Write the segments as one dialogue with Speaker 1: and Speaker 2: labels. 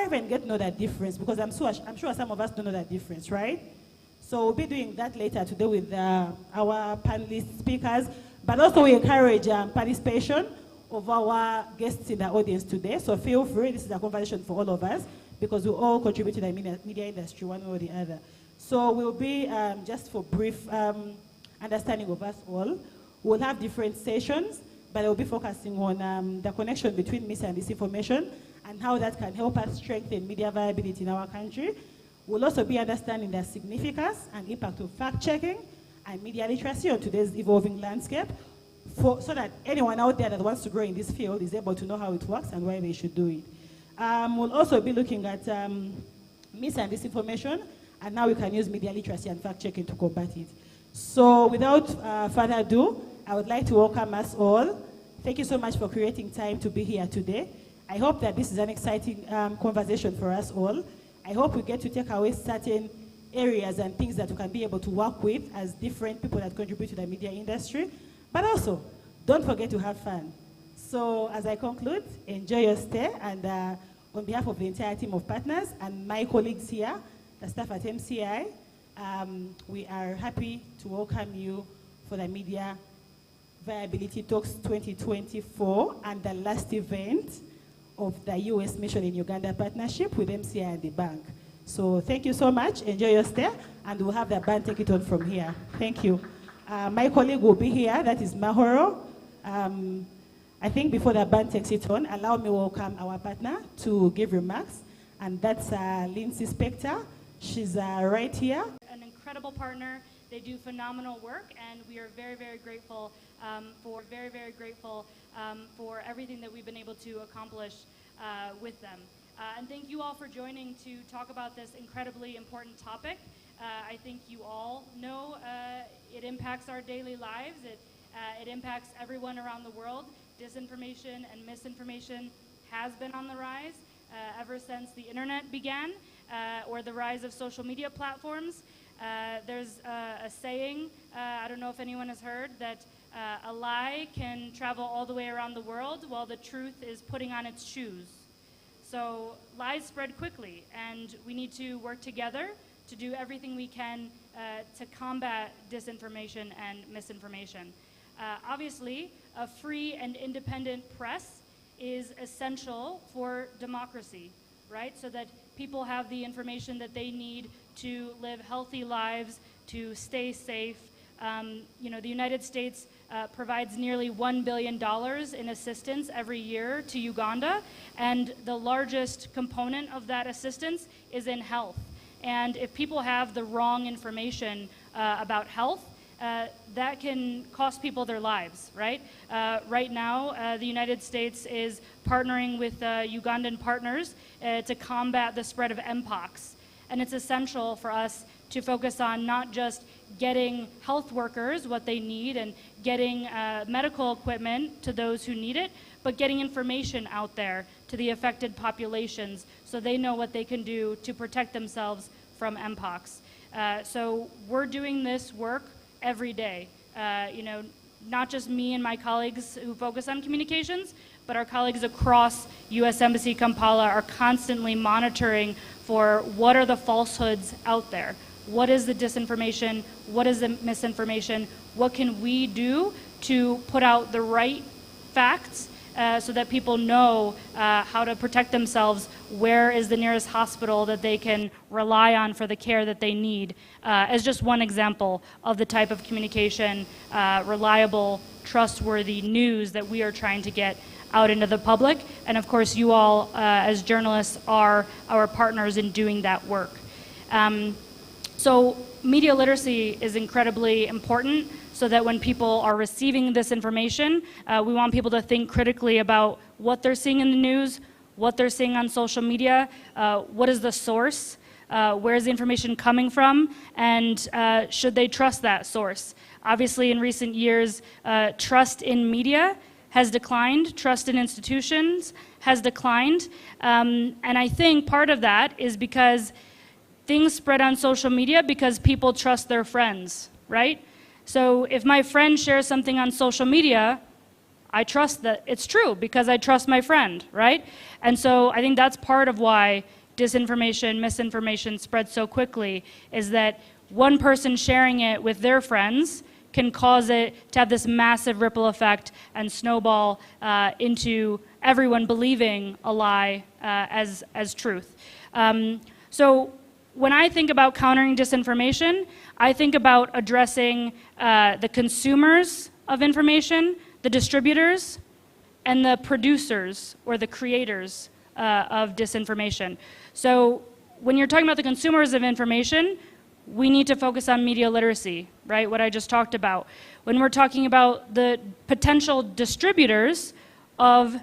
Speaker 1: even get to know that difference, because I'm sure some of us don't know that difference, right? So we'll be doing that later today with our panelist speakers, but also we encourage participation of our guests in the audience today. So feel free, this is a conversation for all of us, because we all contribute to the media industry one way or the other. So we'll be, just for brief understanding of us all, we'll have different sessions, but we'll be focusing on the connection between mis and disinformation and how that can help us strengthen media viability in our country. We'll also be understanding the significance and impact of fact-checking and media literacy on today's evolving landscape, so that anyone out there that wants to grow in this field is able to know how it works and why they should do it. We'll also be looking at mis and disinformation and how we can use media literacy and fact-checking to combat it. So without further ado, I would like to welcome us all. Thank you so much for creating time to be here today. I hope that this is an exciting conversation for us all. I hope we get to take away certain areas and things that we can be able to work with as different people that contribute to the media industry. But also, don't forget to have fun. So as I conclude, enjoy your stay. And on behalf of the entire team of partners and my colleagues here, the staff at MCI, we are happy to welcome you for the Media Viability Talks 2024 and the last event of the US Mission in Uganda partnership with MCI and the bank. So thank you so much, enjoy your stay, and we'll have the band take it on from here. Thank you. My colleague will be here, that is Mahoro. I think before the band takes it on, allow me to welcome our partner to give remarks, and that's Lindsay Spector. She's right here.
Speaker 2: An incredible partner. They do phenomenal work, and we are very, very grateful for everything that we've been able to accomplish with them. And thank you all for joining to talk about this incredibly important topic. I think you all know it impacts our daily lives. It impacts everyone around the world. Disinformation and misinformation has been on the rise ever since the internet began, or the rise of social media platforms. There's a saying, I don't know if anyone has heard, that a lie can travel all the way around the world while the truth is putting on its shoes. So lies spread quickly, and we need to work together to do everything we can to combat disinformation and misinformation. Obviously, a free and independent press is essential for democracy, right? So that people have the information that they need to live healthy lives, to stay safe. You know, the United States provides nearly $1 billion in assistance every year to Uganda, and the largest component of that assistance is in health. And if people have the wrong information about health, that can cost people their lives, right? Right now, the United States is partnering with Ugandan partners to combat the spread of Mpox. And it's essential for us to focus on not just getting health workers what they need and getting medical equipment to those who need it, but getting information out there to the affected populations so they know what they can do to protect themselves from Mpox. So we're doing this work every day. You know, not just me and my colleagues who focus on communications, but our colleagues across U.S. Embassy Kampala are constantly monitoring for what are the falsehoods out there. What is the disinformation? What is the misinformation? What can we do to put out the right facts so that people know how to protect themselves? Where is the nearest hospital that they can rely on for the care that they need? As just one example of the type of communication, reliable, trustworthy news that we are trying to get out into the public. And of course, you all, as journalists, are our partners in doing that work. So media literacy is incredibly important so that when people are receiving this information, we want people to think critically about what they're seeing in the news, what they're seeing on social media, what is the source, where is the information coming from, and should they trust that source. Obviously, in recent years, trust in media has declined, trust in institutions has declined, and I think part of that is because things spread on social media because people trust their friends, right? So if my friend shares something on social media, I trust that it's true because I trust my friend, right? And so I think that's part of why disinformation, misinformation spreads so quickly, is that one person sharing it with their friends can cause it to have this massive ripple effect and snowball into everyone believing a lie as truth. So when I think about countering disinformation, I think about addressing the consumers of information, the distributors, and the producers or the creators of disinformation. So when you're talking about the consumers of information, we need to focus on media literacy, right? What I just talked about. When we're talking about the potential distributors of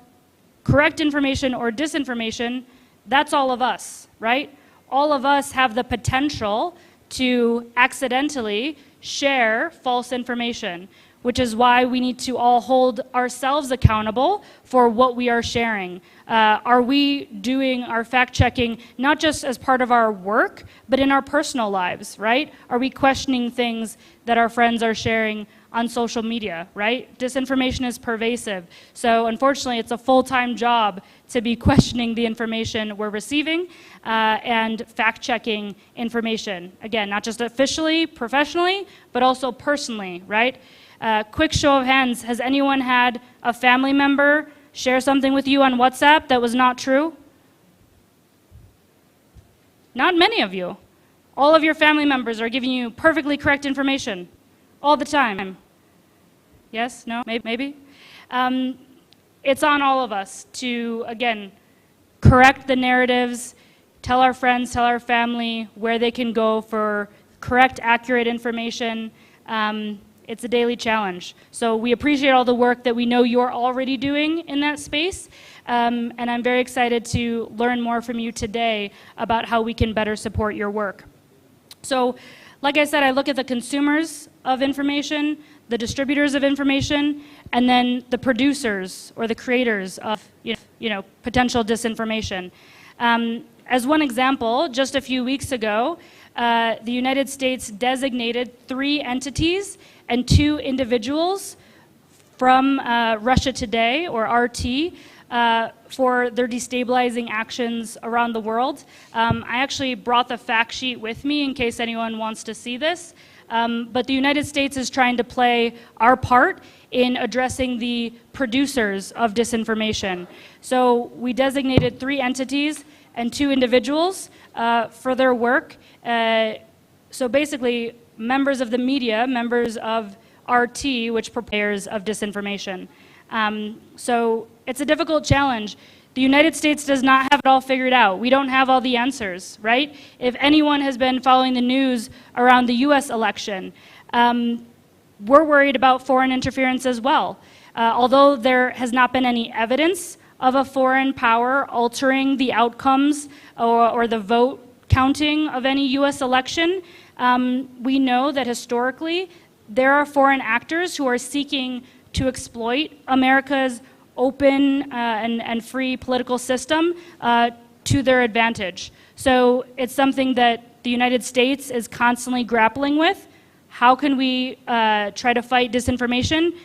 Speaker 2: correct information or disinformation, that's all of us, right? All of us have the potential to accidentally share false information, which is why we need to all hold ourselves accountable for what we are sharing. Are we doing our fact-checking not just as part of our work, but in our personal lives, right? Are we questioning things that our friends are sharing on social media, right? Disinformation is pervasive. So unfortunately, it's a full-time job to be questioning the information we're receiving and fact-checking information. Again, not just officially, professionally, but also personally, right? Quick show of hands, has anyone had a family member share something with you on WhatsApp that was not true? Not many of you. All of your family members are giving you perfectly correct information all the time. Yes? No? Maybe? It's on all of us to, again, correct the narratives, tell our friends, tell our family where they can go for correct, accurate information. It's a daily challenge. So we appreciate all the work that we know you're already doing in that space. And I'm very excited to learn more from you today about how we can better support your work. So, like I said, I look at the consumers of information, the distributors of information, and then the producers or the creators of potential disinformation. As one example, just a few weeks ago, the United States designated 3 entities and 2 individuals from Russia Today, or RT, for their destabilizing actions around the world. I actually brought the fact sheet with me in case anyone wants to see this. But the United States is trying to play our part in addressing the producers of disinformation. So we designated 3 entities and 2 individuals for their work. So basically, members of the media, members of RT, which prepares of disinformation. So it's a difficult challenge. The United States does not have it all figured out. We don't have all the answers, right? If anyone has been following the news around the US election, we're worried about foreign interference as well. Although there has not been any evidence of a foreign power altering the outcomes or the vote counting of any US election, we know that historically there are foreign actors who are seeking to exploit America's open and free political system to their advantage. So it's something that the United States is constantly grappling with. How can we try to fight disinformation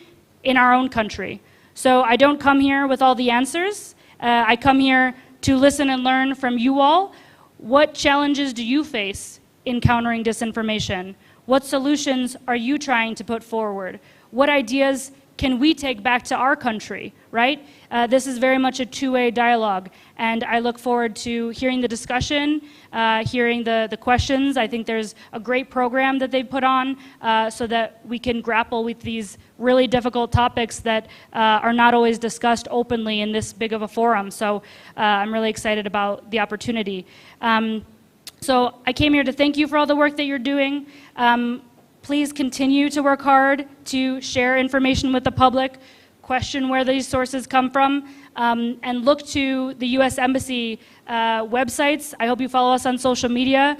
Speaker 2: in our own country? So I don't come here with all the answers. I come here to listen and learn from you all. What challenges do you face in countering disinformation? What solutions are you trying to put forward? What ideas can we take back to our country, right? This is very much a two-way dialogue, and I look forward to hearing the discussion, hearing the questions. I think there's a great program that they've put on so that we can grapple with these really difficult topics that are not always discussed openly in this big of a forum. So I'm really excited about the opportunity. So I came here to thank you for all the work that you're doing. Please continue to work hard to share information with the public, question where these sources come from, and look to the U.S. Embassy websites. I hope you follow us on social media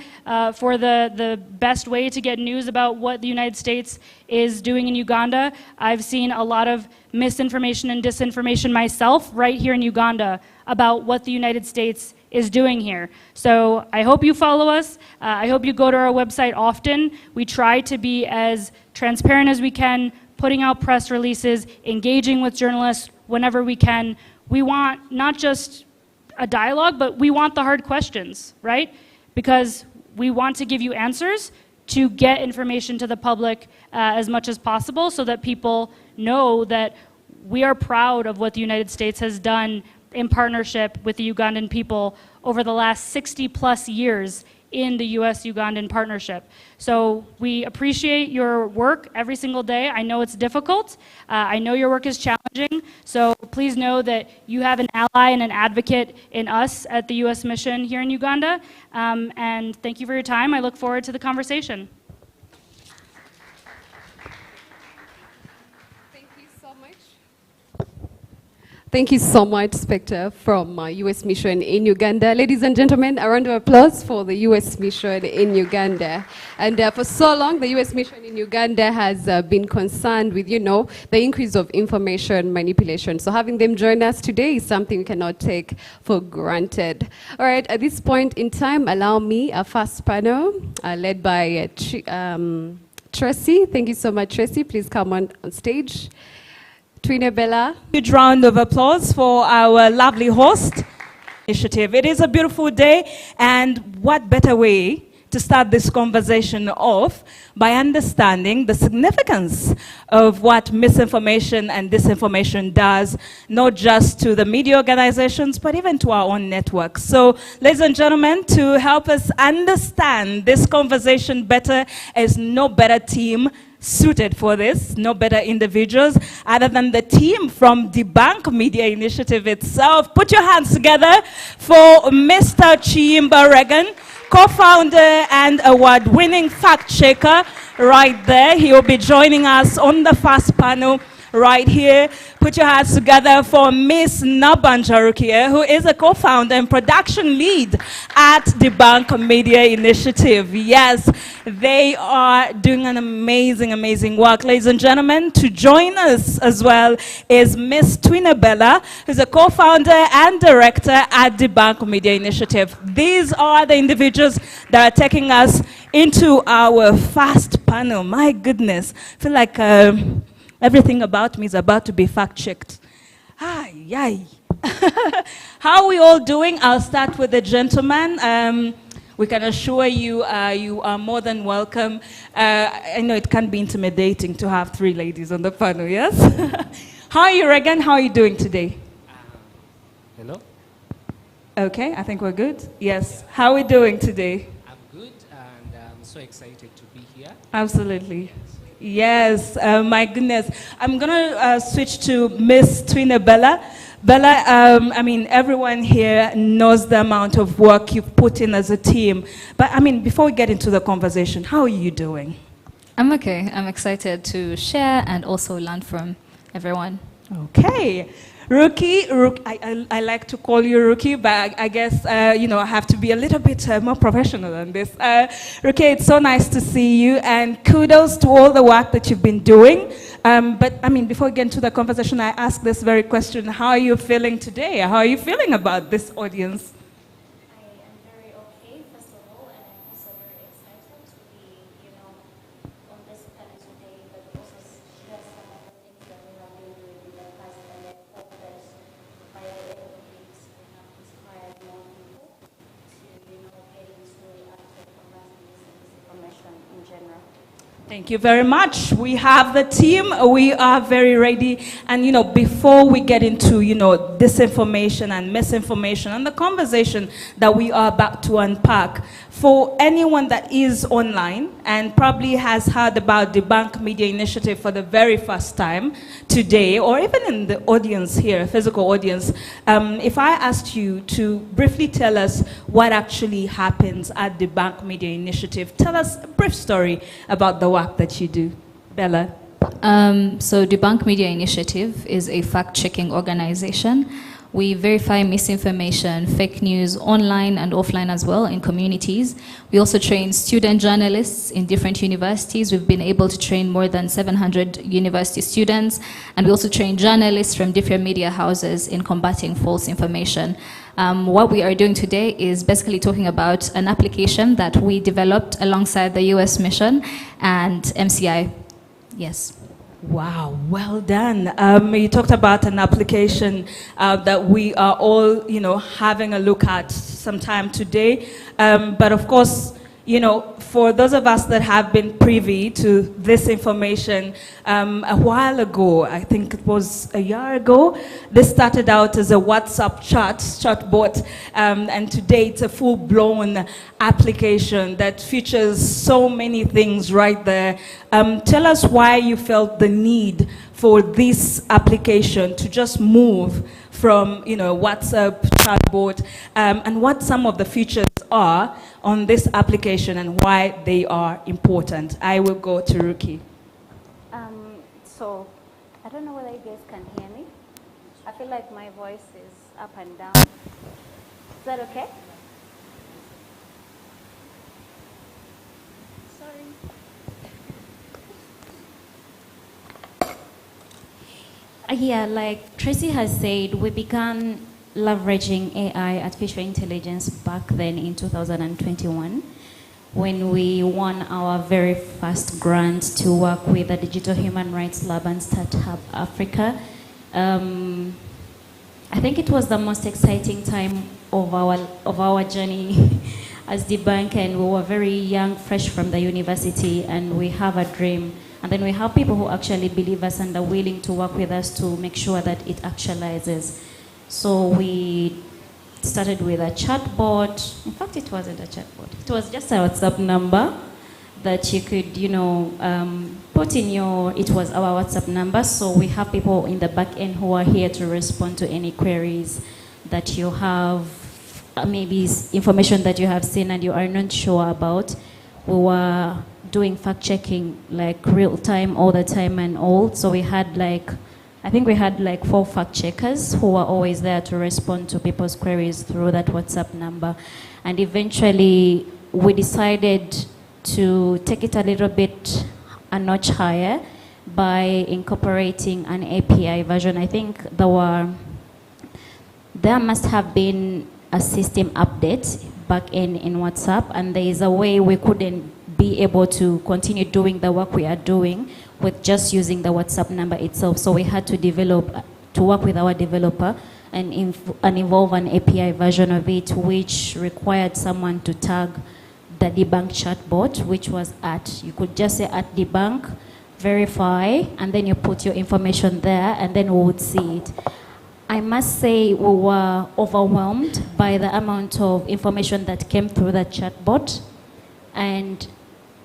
Speaker 2: for the best way to get news about what the United States is doing in Uganda. I've seen a lot of misinformation and disinformation myself right here in Uganda about what the United States is doing here. So I hope you follow us. I hope you go to our website often. We try to be as transparent as we can, putting out press releases, engaging with journalists whenever we can. We want not just a dialogue, but we want the hard questions, right? Because we want to give you answers to get information to the public as much as possible so that people know that we are proud of what the United States has done in partnership with the Ugandan people over the last 60 plus years in the US-Ugandan partnership. So we appreciate your work every single day. I know it's difficult. I know your work is challenging. So please know that you have an ally and an advocate in us at the US mission here in Uganda. And thank you for your time. I look forward to the conversation.
Speaker 3: Thank you so much, Spectre, from U.S. Mission in Uganda. Ladies and gentlemen, a round of applause for the U.S. Mission in Uganda. And for so long, the U.S. Mission in Uganda has been concerned with, the increase of information manipulation. So having them join us today is something we cannot take for granted. All right, at this point in time, allow me a first panel led by Tracy. Thank you so much, Tracy. Please come on stage. Twinebella.
Speaker 4: Huge round of applause for our lovely host initiative. It is a beautiful day, and what better way to start this conversation off by understanding the significance of what misinformation and disinformation does, not just to the media organizations, but even to our own networks. So, ladies and gentlemen, to help us understand this conversation better, is no better team suited for this, no better individuals other than the team from Debunk Media Initiative itself. Put your hands together for Mr. Chiyimba Regan, co-founder and award-winning fact-checker right there. He will be joining us on the first panel right here. Put your hands together for Miss Nabanja Rukia, who is a co-founder and production lead at Debunk Media Initiative. Yes, they are doing an amazing, amazing work. Ladies and gentlemen, to join us as well is Miss Twinebella, who's a co-founder and director at Debunk Media Initiative. These are the individuals that are taking us into our first panel. My goodness, I feel like everything about me is about to be fact-checked. Ay. How are we all doing? I'll start with the gentleman. We can assure you, you are more than welcome. I know it can be intimidating to have three ladies on the panel, yes? How are you, Regan? How are you doing today?
Speaker 5: Hello?
Speaker 4: Okay, I think we're good. Yes. How are we doing today?
Speaker 5: I'm good, and I'm so excited to be here.
Speaker 4: Absolutely. Yes, my goodness. I'm going to switch to Miss Twinebella. Bella, I mean, everyone here knows the amount of work you've put in as a team. But, I mean, before we get into the conversation, how are you doing?
Speaker 6: I'm okay. I'm excited to share and also learn from everyone.
Speaker 4: Okay. Rookie, I like to call you Rookie, but I guess, I have to be a little bit more professional than this. Rookie, it's so nice to see you, and kudos to all the work that you've been doing. But, I mean, before we get into the conversation, I ask this very question. How are you feeling today? How are you feeling about this audience?
Speaker 7: I am very okay, first of all, and I'm also very excited to be, on this panel today, but also share some of the things that we have been doing in the past, and I hope that by the end of it, we have inspired more people to, get into actually combating misinformation in general.
Speaker 4: Thank you very much. We have the team. We are very ready. And, before we get into, disinformation and misinformation and the conversation that we are about to unpack, for anyone that is online and probably has heard about Debunk Media Initiative for the very first time today, or even in the audience here, physical audience, if I asked you to briefly tell us what actually happens at Debunk Media Initiative, tell us a brief story about the work that you do. Bella.
Speaker 6: So Debunk Media Initiative is a fact-checking organization. We verify misinformation, fake news, online and offline as well, in communities. We also train student journalists in different universities. We've been able to train more than 700 university students, and we also train journalists from different media houses in combating false information. What we are doing today is basically talking about an application that we developed alongside the US mission and MCI. Yes.
Speaker 4: Wow, well done. You talked about an application that we are all, having a look at sometime today. But of course, for those of us that have been privy to this information, a while ago, I think it was a year ago, this started out as a WhatsApp chatbot, and today it's a full-blown application that features so many things right there. Tell us why you felt the need for this application to just move from, WhatsApp chatbot, and what some of the features are on this application and why they are important. I will go to Ruki.
Speaker 7: So, I don't know whether you guys can hear me. I feel like my voice is up and down. Is that okay? Sorry. Yeah, like Tracy has said, we began leveraging AI, artificial intelligence, back then in 2021 when we won our very first grant to work with the Digital Human Rights Lab and Startup Africa. I think it was the most exciting time of our journey as the bank, and we were very young, fresh from the university, and we have a dream. And then we have people who actually believe us and are willing to work with us to make sure that it actualizes. So we started with a chatbot. In fact, it wasn't a chatbot. It was just a WhatsApp number that you could, put in it was our WhatsApp number. So we have people in the back end who are here to respond to any queries that you have, maybe information that you have seen and you are not sure about. We were doing fact checking like real time, all the time and all. So we had I think we had 4 fact checkers who were always there to respond to people's queries through that WhatsApp number. And eventually we decided to take it a little bit a notch higher by incorporating an API version. I think there must have been a system update back in WhatsApp, and there is a way we couldn't be able to continue doing the work we are doing with just using the WhatsApp number itself. So we had to work with our developer and involve an API version of it, which required someone to tag the debunk chatbot, which was you could just say @debunk, verify, and then you put your information there, and then we would see it. I must say we were overwhelmed by the amount of information that came through the chatbot, and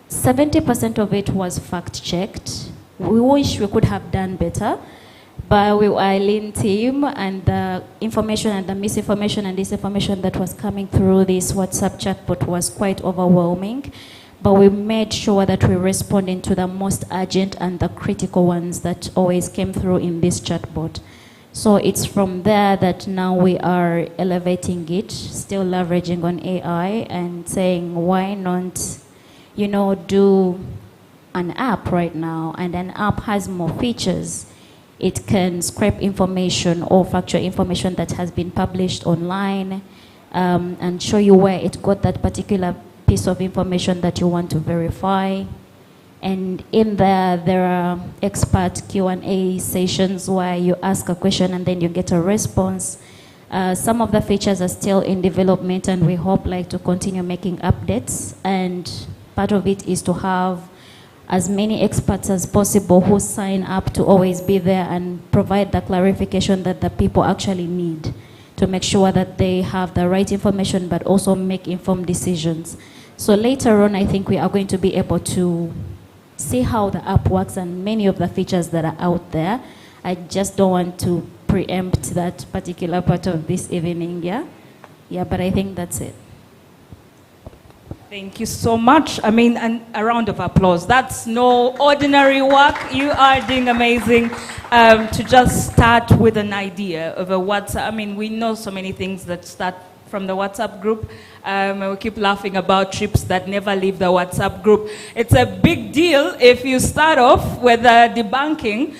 Speaker 7: 70% of it was fact-checked. We wish we could have done better, but we were a lean team, and the information and the misinformation and disinformation that was coming through this WhatsApp chatbot was quite overwhelming. But we made sure that we responded to the most urgent and the critical ones that always came through in this chatbot. So it's from there that now we are elevating it, still leveraging on AI and saying, why not do an app right now? And an app has more features. It can scrape information or factual information that has been published online, and show you where it got that particular piece of information that you want to verify. And in there are expert Q&A sessions where you ask a question and then you get a response. Some of the features are still in development, and we hope to continue making updates. And part of it is to have as many experts as possible who sign up to always be there and provide the clarification that the people actually need to make sure that they have the right information but also make informed decisions. So later on, I think we are going to be able to see how the app works and many of the features that are out there. I just don't want to preempt that particular part of this evening, yeah, but I think that's it.
Speaker 4: Thank you so much. I mean, and a round of applause. That's no ordinary work. You are doing amazing. To just start with an idea of a WhatsApp. I mean, we know so many things that start from the WhatsApp group. And we keep laughing about trips that never leave the WhatsApp group. It's a big deal if you start off with debunking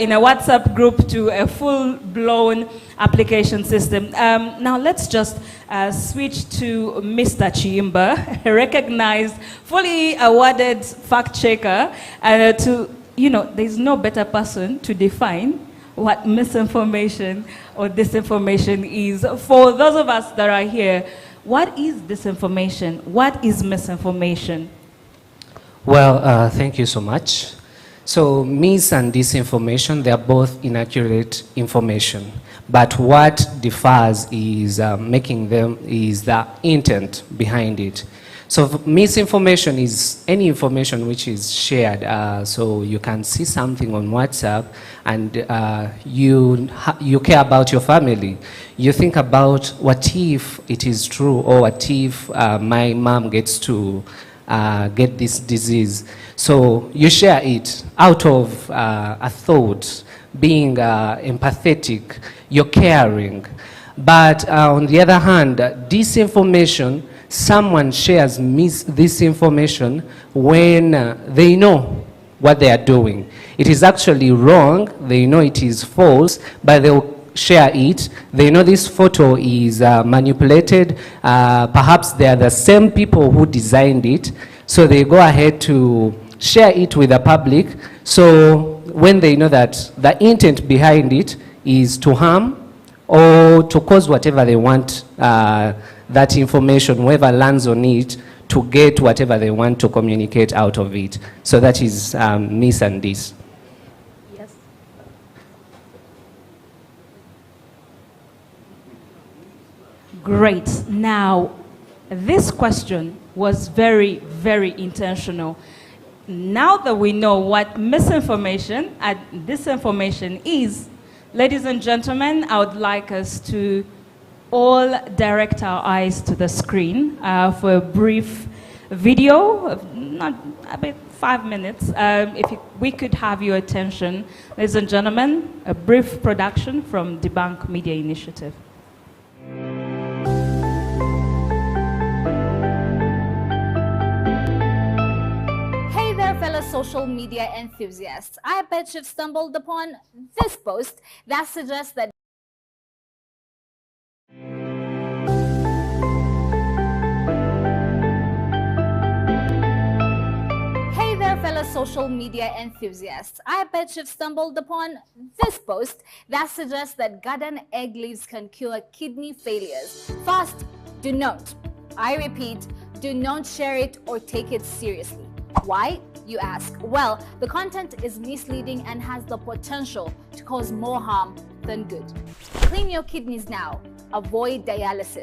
Speaker 4: in a WhatsApp group to a full-blown application system. Now let's just switch to Mr. Chiimba, a recognized, fully awarded fact checker, to you know, there's no better person to define what misinformation or disinformation is. For those of us that are here, what is disinformation? What is misinformation?
Speaker 5: Well, thank you so much. So, mis and disinformation, they are both inaccurate information. But what differs is making them is the intent behind it. So misinformation is any information which is shared. So you can see something on WhatsApp and you care about your family. You think about what if it is true, or what if my mom gets to get this disease. So you share it out of a thought, being empathetic, you're caring. But on the other hand, disinformation, someone shares this information when they know what they are doing. It is actually wrong, they know it is false, but they'll share it. They know this photo is manipulated. Perhaps they are the same people who designed it, so they go ahead to share it with the public. So when they know that the intent behind it is to harm or to cause whatever they want, that information, whoever lands on it, to get whatever they want to communicate out of it. So that is mis and dis.
Speaker 4: Yes. Great. Now, this question was very, very intentional. Now that we know what misinformation and disinformation is, ladies and gentlemen, I would like us to all direct our eyes to the screen for a brief video, not about 5 minutes. We could have your attention, ladies and gentlemen, a brief production from Debunk Media Initiative.
Speaker 8: Hey there, fellow social media enthusiasts. I bet you've stumbled upon this post that suggests that fellow social media enthusiasts. I bet you've stumbled upon this post that suggests that garden egg leaves can cure kidney failures. First, do not. I repeat, do not share it or take it seriously. Why, you ask? Well, the content is misleading and has the potential to cause more harm than good. Clean your kidneys now. Avoid dialysis.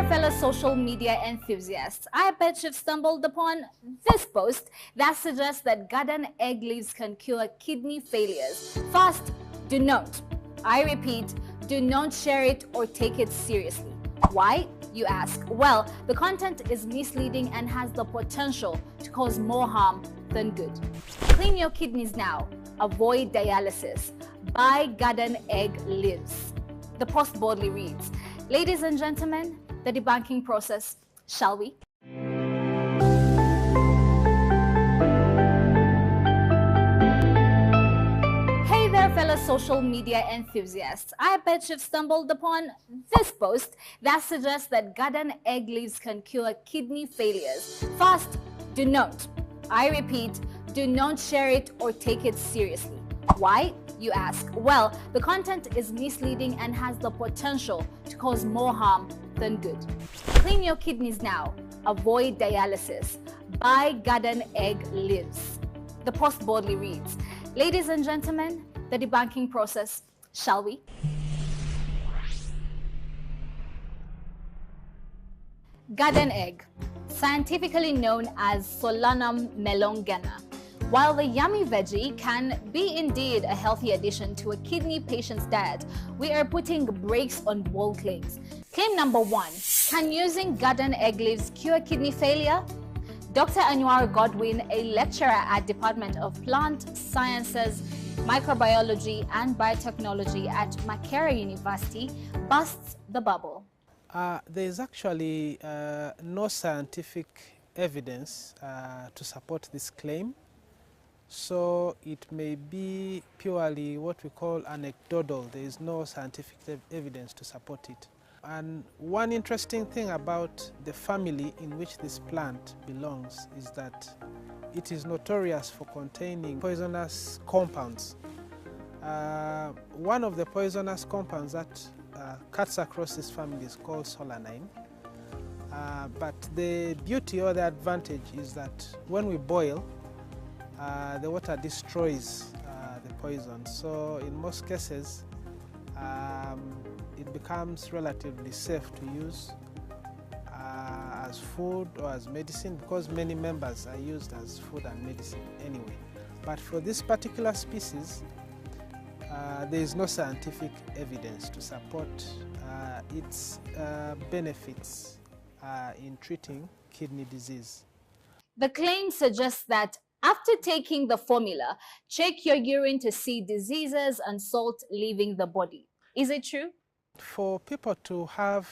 Speaker 8: Fellow social media enthusiasts, I bet you've stumbled upon this post that suggests that garden egg leaves can cure kidney failures. First, do not. I repeat, do not share it or take it seriously. Why, you ask? Well, the content is misleading and has the potential to cause more harm than good. Clean your kidneys now. Avoid dialysis. Buy garden egg leaves. The post boldly reads, ladies and gentlemen, the debunking process, shall we? Hey there, fellow social media enthusiasts. I bet you've stumbled upon this post that suggests that garden egg leaves can cure kidney failures. First, do not. I repeat, do not share it or take it seriously. Why, you ask? Well, the content is misleading and has the potential to cause more harm than good. Clean your kidneys now. Avoid dialysis. Buy garden egg leaves. The post boldly reads, ladies and gentlemen, the debunking process, shall we? Garden egg, scientifically known as Solanum melongena. While the yummy veggie can be indeed a healthy addition to a kidney patient's diet, we are putting brakes on bold claims. Claim number 1, can using garden egg leaves cure kidney failure? Dr. Anwar Godwin, a lecturer at Department of Plant Sciences, Microbiology and Biotechnology at Makerere University, busts the bubble.
Speaker 9: There is actually no scientific evidence to support this claim. So it may be purely what we call anecdotal. There is no scientific evidence to support it. And one interesting thing about the family in which this plant belongs is that it is notorious for containing poisonous compounds. One of the poisonous compounds that cuts across this family is called solanine. But the beauty or the advantage is that when we boil, the water destroys the poison. So in most cases, it becomes relatively safe to use as food or as medicine, because many members are used as food and medicine anyway. But for this particular species, there is no scientific evidence to support its benefits in treating kidney disease.
Speaker 8: The claim suggests that after taking the formula, check your urine to see diseases and salt leaving the body. Is it true?
Speaker 9: For people to have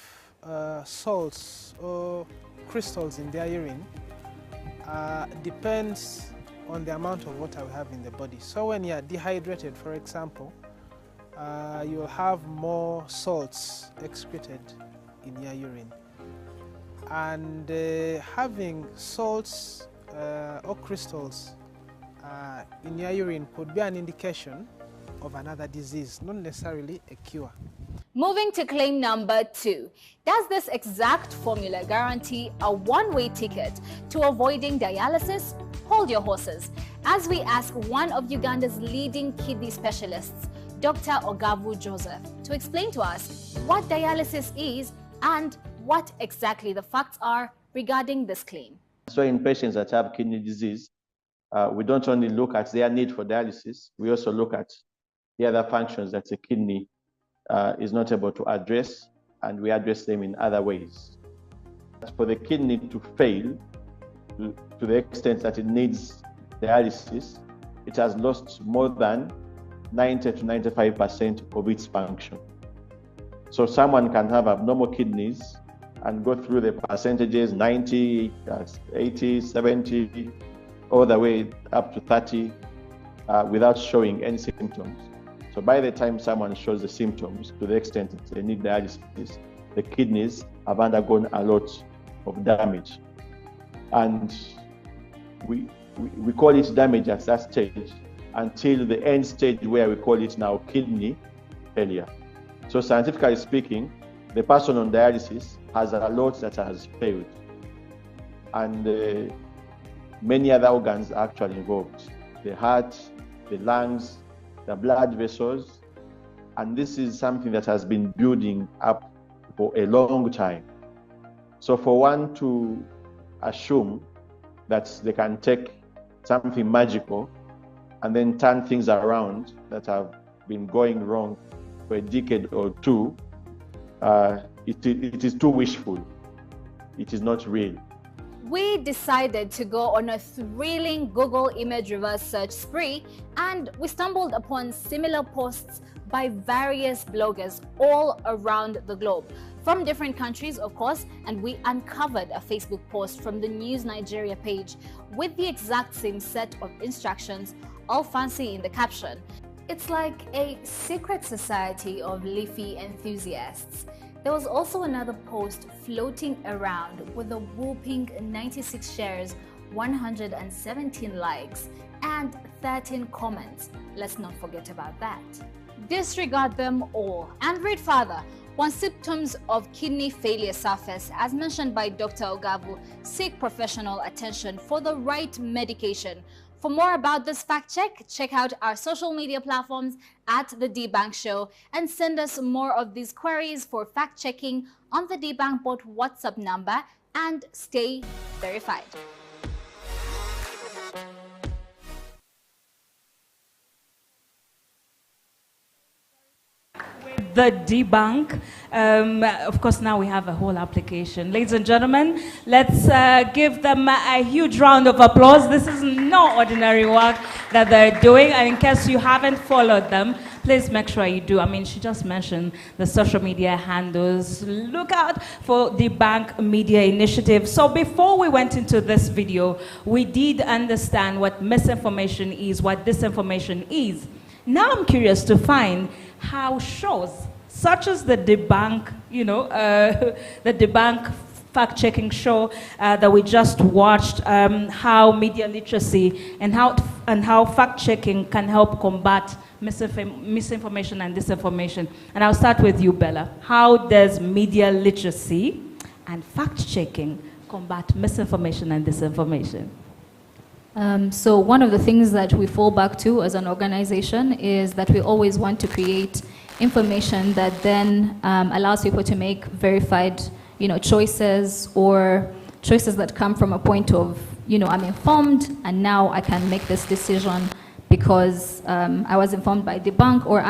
Speaker 9: salts or crystals in their urine depends on the amount of water we have in the body. So when you are dehydrated, for example, you will have more salts excreted in your urine. And having salts or crystals in your urine could be an indication of another disease, not necessarily a cure.
Speaker 8: Moving to claim number 2. Does this exact formula guarantee a one-way ticket to avoiding dialysis? Hold your horses, as we ask one of Uganda's leading kidney specialists, Dr. Ogavu Joseph, to explain to us what dialysis is and what exactly the facts are regarding this claim.
Speaker 10: So in patients that have kidney disease, we don't only look at their need for dialysis, we also look at the other functions that the kidney is not able to address, and we address them in other ways. For the kidney to fail to the extent that it needs dialysis, it has lost more than 90 to 95% of its function. So someone can have abnormal kidneys and go through the percentages, 90, 80, 70, all the way up to 30 without showing any symptoms. So by the time someone shows the symptoms, to the extent that they need dialysis, the kidneys have undergone a lot of damage. And we call it damage at that stage until the end stage, where we call it now kidney failure. So scientifically speaking, the person on dialysis has a lot that has failed. And many other organs are actually involved. The heart, the lungs, the blood vessels, and this is something that has been building up for a long time. So for one to assume that they can take something magical and then turn things around that have been going wrong for a decade or two, it is too wishful. It is not real.
Speaker 8: We decided to go on a thrilling Google image reverse search spree, and we stumbled upon similar posts by various bloggers all around the globe, from different countries, of course, and we uncovered a Facebook post from the News Nigeria page with the exact same set of instructions, all fancy in the caption. It's like a secret society of leafy enthusiasts. There was also another post floating around with a whopping 96 shares, 117 likes, and 13 comments. Let's not forget about that. Disregard them all and read further. When symptoms of kidney failure surface, as mentioned by Dr. Ogavu, seek professional attention for the right medication. For more about this fact check, check out our social media platforms at The Debunk Show and send us more of these queries for fact checking on the Debunk Bot WhatsApp number, and stay verified.
Speaker 4: The debunk. Of course, now we have a whole application. Ladies and gentlemen, let's give them a huge round of applause. This is no ordinary work that they're doing, and in case you haven't followed them, please make sure you do. I mean, she just mentioned the social media handles. Look out for the Bank Media Initiative. So before we went into this video, we did understand what misinformation is, what disinformation is. Now I'm curious to find how shows such as the debunk, the debunk fact-checking show that we just watched, how media literacy and how fact-checking can help combat misinformation and disinformation. And I'll start with you, Bella. How does media literacy and fact-checking combat misinformation and disinformation?
Speaker 6: So one of the things that we fall back to as an organization is that we always want to create information that then allows people to make verified, choices, or choices that come from a point of, I'm informed and now I can make this decision because I was informed by Debunk or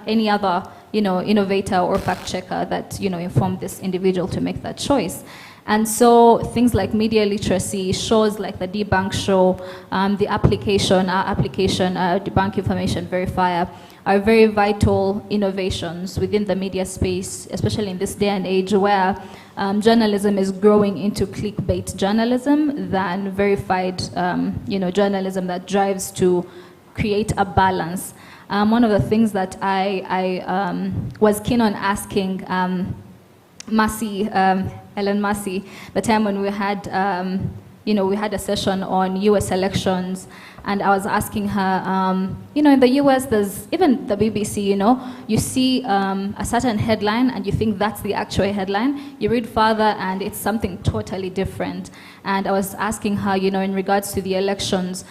Speaker 6: any other, innovator or fact checker that, informed this individual to make that choice. And so things like media literacy, shows like the Debunk Show, our application, Debunk Information Verifier, are very vital innovations within the media space, especially in this day and age where journalism is growing into clickbait journalism than verified, journalism that drives to create a balance. One of the things that I was keen on asking Ellen Massey, the time when we had, we had a session on US elections, and I was asking her, in the US, there's even the BBC, you see a certain headline and you think that's the actual headline. You read further and it's something totally different. And I was asking her, in regards to the elections,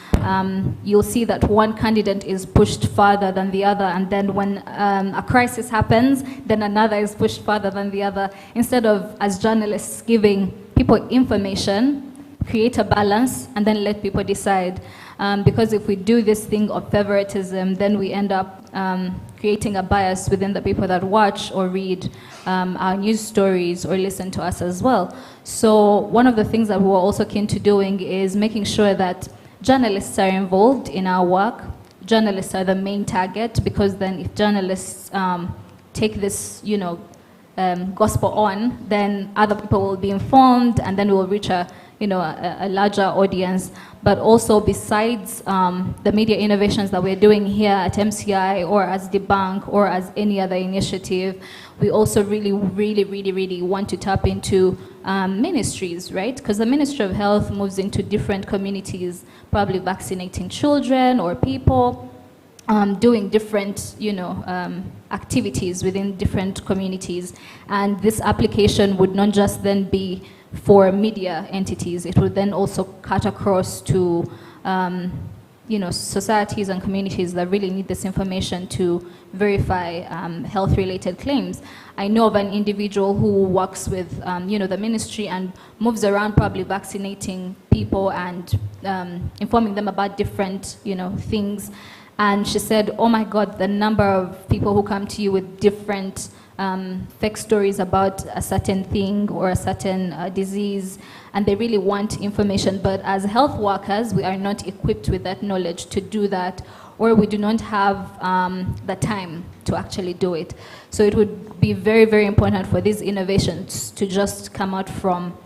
Speaker 6: you'll see that one candidate is pushed further than the other, and then when a crisis happens, then another is pushed further than the other. Instead of, as journalists, giving people information, create a balance, and then let people decide. Because if we do this thing of favoritism, then we end up creating a bias within the people that watch or read our news stories or listen to us as well. So one of the things that we were also keen to doing is making sure that journalists are involved in our work. Journalists are the main target, because then if journalists take this, gospel on, then other people will be informed, and then we will reach a larger audience. But also, besides the media innovations that we're doing here at MCI or as Debunk or as any other initiative, we also really want to tap into ministries, right? Because the Ministry of Health moves into different communities, probably vaccinating children or people, doing different, activities within different communities. And this application would not just then be for media entities, it would then also cut across to societies and communities that really need this information to verify health-related claims. I know of an individual who works with the ministry and moves around probably vaccinating people and informing them about different things. And she said, oh my God, the number of people who come to you with different fake stories about a certain thing or a certain disease, and they really want information. But as health workers, we are not equipped with that knowledge to do that, or we do not have the time to actually do it. So it would be very important for these innovations to just come out from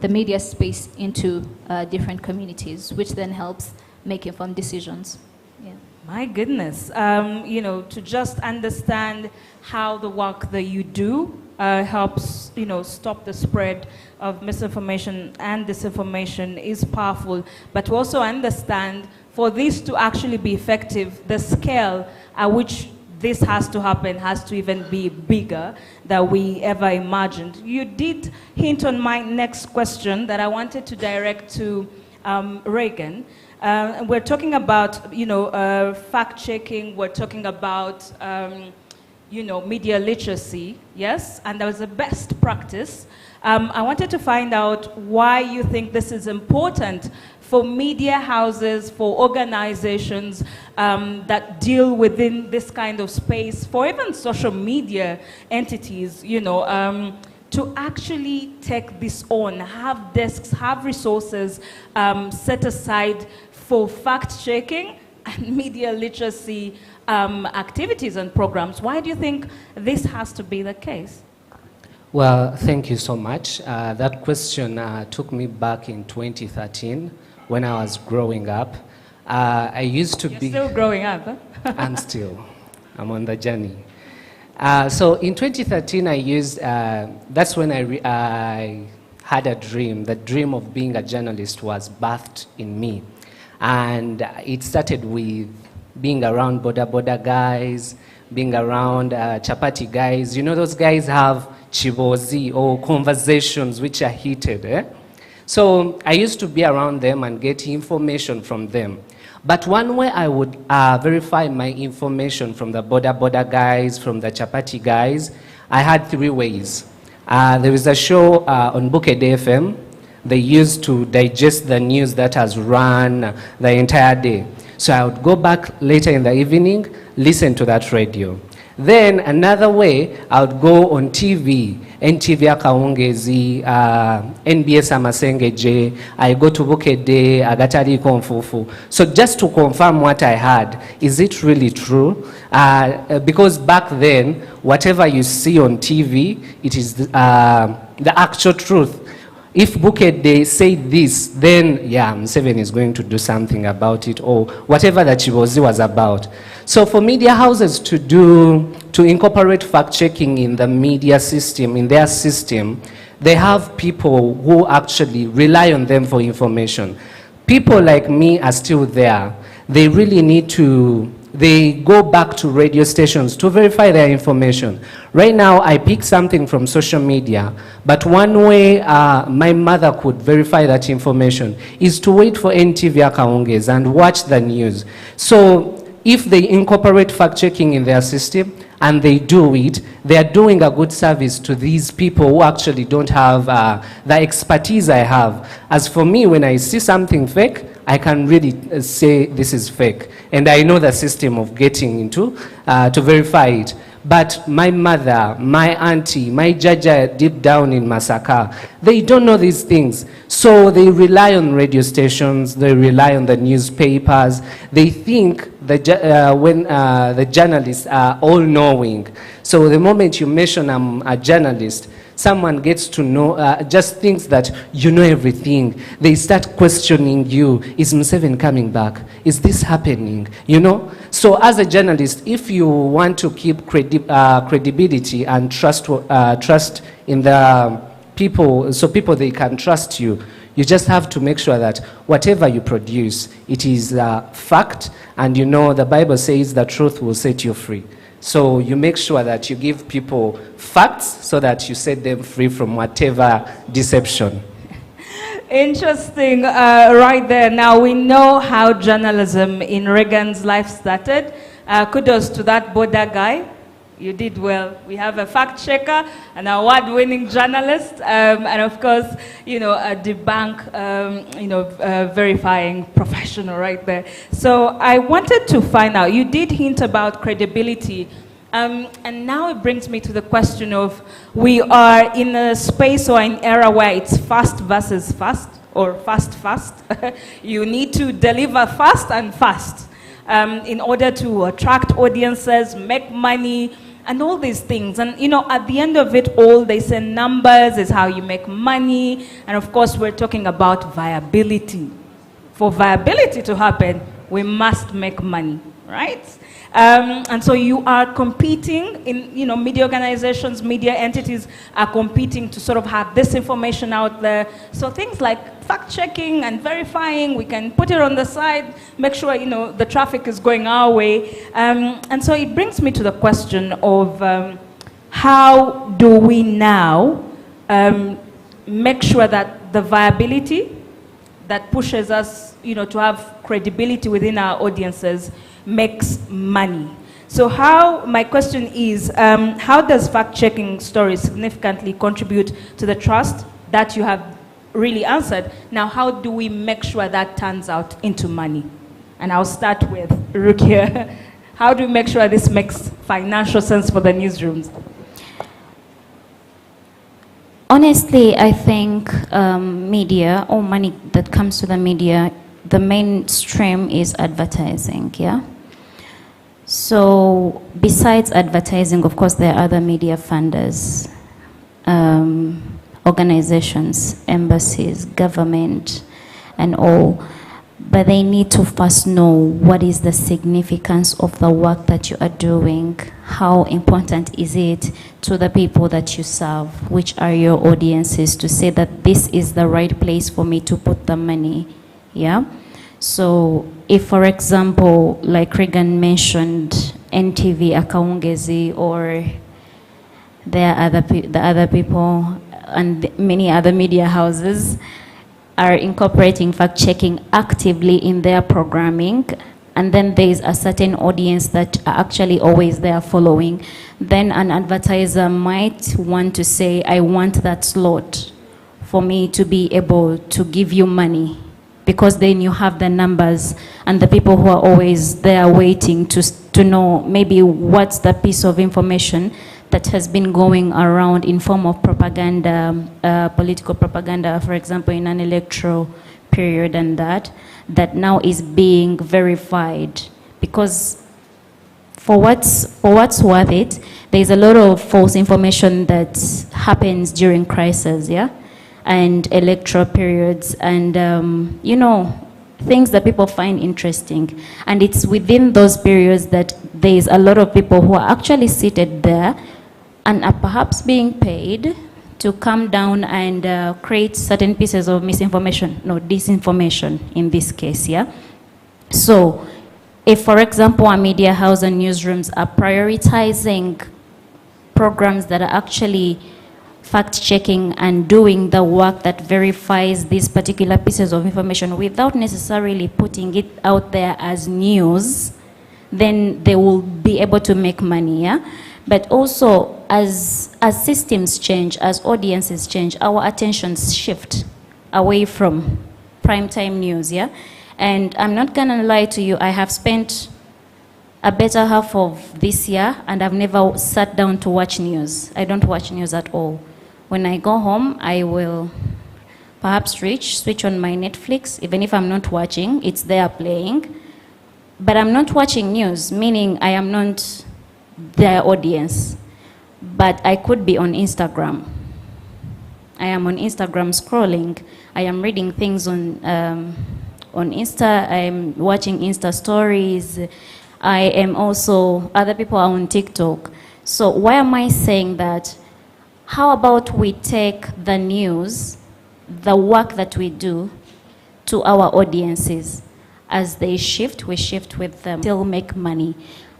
Speaker 6: the media space into different communities, which then helps make informed decisions. Yeah.
Speaker 4: My goodness, to just understand how the work that you do helps, stop the spread of misinformation and disinformation is powerful. But to also understand, for this to actually be effective, the scale at which this has to happen has to even be bigger than we ever imagined. You did hint on my next question that I wanted to direct to Reagan. We're talking about, fact-checking. We're talking about, media literacy, yes? And there was a best practice. I wanted to find out why you think this is important for media houses, for organizations that deal within this kind of space, for even social media entities, to actually take this on, have desks, have resources set aside for fact-checking and media literacy activities and programs. Why do you think this has to be the case?
Speaker 5: Well, thank you so much. That question took me back in 2013 when I was growing up. I used to
Speaker 4: You're
Speaker 5: be...
Speaker 4: still growing up, huh?
Speaker 5: I'm on the journey. So in 2013, I used, that's when I had a dream. The dream of being a journalist was birthed in me. And it started with being around boda guys, being around chapati guys. You know, those guys have chibozi or conversations which are heated. So I used to be around them and get information from them. But one way I would verify my information from the boda guys, from the chapati guys, I had 3 ways. There is a show on Bukede FM. They used to digest the news that has run the entire day. So I would go back later in the evening, listen to that radio. Then another way, I would go on TV, NTV Akaungezi, NBS Amasengeje, I go to Bukede, Agatari Konfufu. So just to confirm what I had, is it really true? Because back then, whatever you see on TV, it is the actual truth. If Bukede say this, then yeah, Museveni is going to do something about it, or whatever that Chibozi was about. So for media houses to incorporate fact-checking in the media system, in their system, they have people who actually rely on them for information. People like me are still there. They really need to, they go back to radio stations to verify their information. Right now, I pick something from social media, but one way my mother could verify that information is to wait for NTV Akaunges and watch the news. So if they incorporate fact-checking in their system, and they do it, they are doing a good service to these people who actually don't have the expertise I have. As for me, when I see something fake, I can really say this is fake. And I know the system of getting into to verify it. But my mother, my auntie, my jaja deep down in Masaka, they don't know these things. So they rely on radio stations, they rely on the newspapers. They think when the journalists are all-knowing. So the moment you mention I'm a journalist, someone gets to know, just thinks that you know everything. They start questioning you. Is Museveni coming back? Is this happening? You know? So as a journalist, if you want to keep credibility and trust in the people, so people they can trust you, you just have to make sure that whatever you produce, it is fact, and you know the Bible says the truth will set you free. So you make sure that you give people facts so that you set them free from whatever deception.
Speaker 4: Interesting, right there. Now we know how journalism in Reagan's life started. Kudos to that Boda guy. You did well. We have a fact checker, an award-winning journalist, and of course, you know, a debunk, verifying professional right there. So I wanted to find out, you did hint about credibility, and now it brings me to the question of, we are in a space or an era where it's fast versus fast, or fast. You need to deliver fast and fast in order to attract audiences, make money, and all these things. And you know, at the end of it all, they say numbers is how you make money. And of course, we're talking about viability. For viability to happen, we must make money, right? And so you are competing in, you know, media organizations, media entities are competing to sort of have this information out there. So things like fact checking and verifying, we can put it on the side, make sure, you know, the traffic is going our way. And so it brings me to the question of how do we now make sure that the viability that pushes us, you know, to have credibility within our audiences makes money. So my question is, how does fact-checking stories significantly contribute to the trust that you have really answered? Now, how do we make sure that turns out into money? And I'll start with Rukia. How do we make sure this makes financial sense for the newsrooms?
Speaker 6: Honestly, I think media, or money that comes to the media, the mainstream is advertising, yeah? So besides advertising, of course, there are other media funders, organizations, embassies, government, and all.
Speaker 7: but they need to first know what is the significance of the work that you are doing. How important is it to the people that you serve, which are your audiences, to say that this is the right place for me to put the money, yeah? So if, for example, like Regan mentioned, NTV, Akaungezi, or there are the other people and many other media houses are incorporating fact-checking actively in their programming, and then there is a certain audience that are actually always there following, then an advertiser might want to say, I want that slot for me to be able to give you money, because then you have the numbers and the people who are always there waiting to know maybe what's the piece of information that has been going around in form of propaganda, political propaganda, for example, in an electoral period, and that now is being verified. Because for what's worth it, there's a lot of false information that happens during crisis, yeah, and electoral periods, and you know, things that people find interesting. And it's within those periods that there's a lot of people who are actually seated there and are perhaps being paid to come down and create certain pieces of misinformation, no, disinformation in this case, yeah? So if, for example, our media house and newsrooms are prioritizing programs that are actually fact-checking and doing the work that verifies these particular pieces of information without necessarily putting it out there as news, then they will be able to make money, yeah? But also, as systems change, as audiences change, our attentions shift away from primetime news, yeah? And I'm not gonna lie to you, I have spent a better half of this year and I've never sat down to watch news. I don't watch news at all. When I go home, I will perhaps switch on my Netflix. Even if I'm not watching, it's there playing. But I'm not watching news, meaning I am not their audience. But I could be on Instagram. I am on Instagram scrolling. I am reading things on Insta. I am watching Insta stories. I am also, other people are on TikTok. So why am I saying that? How about we take the news, the work that we do, to our audiences? As they shift, we shift with them. Still make money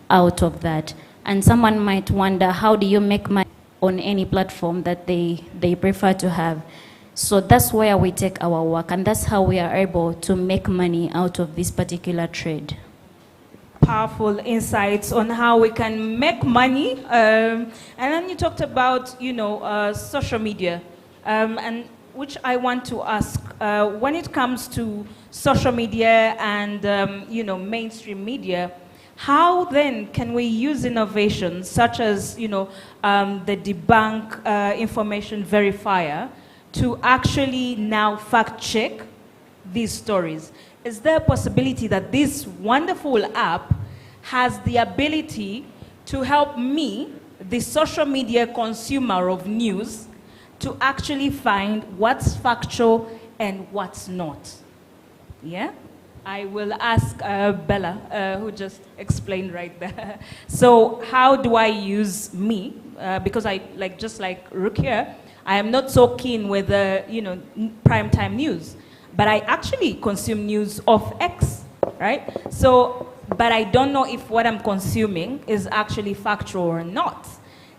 Speaker 7: out of that. And someone might wonder, how do you make money on any platform that they prefer to have? So that's where we take our work, and that's how we are able to make money out of this particular trade.
Speaker 4: Powerful insights on how we can make money. And then you talked about, you know, social media, and which I want to ask, when it comes to social media and, you know, mainstream media, how then can we use innovations such as, you know, the debunk information verifier to actually now fact check these stories? Is there a possibility that this wonderful app has the ability to help me, the social media consumer of news, to actually find what's factual and what's not? Yeah? I will ask Bella, who just explained right there. So how do I use me? Because I, just like Rukia, I am not so keen with you know, primetime news. But I actually consume news of X, right? So, but I don't know if what I'm consuming is actually factual or not.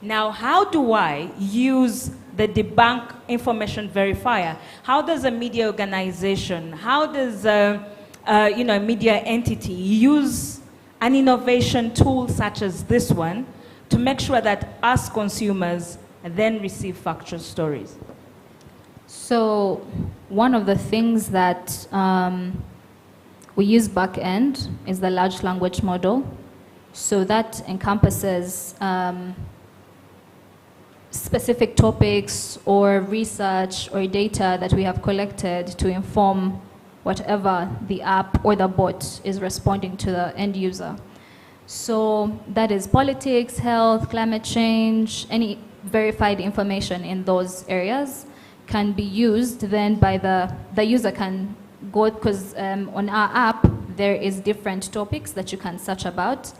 Speaker 4: Now, how do I use the debunk information verifier? How does a media organization, how does you know, a media entity use an innovation tool such as this one to make sure that us consumers then receive factual stories?
Speaker 6: So one of the things that we use back end is the large language model. So that encompasses specific topics or research or data that we have collected to inform whatever the app or the bot is responding to the end user. So that is politics, health, climate change, any verified information in those areas can be used then by the user can go, because on our app, there is different topics that you can search about,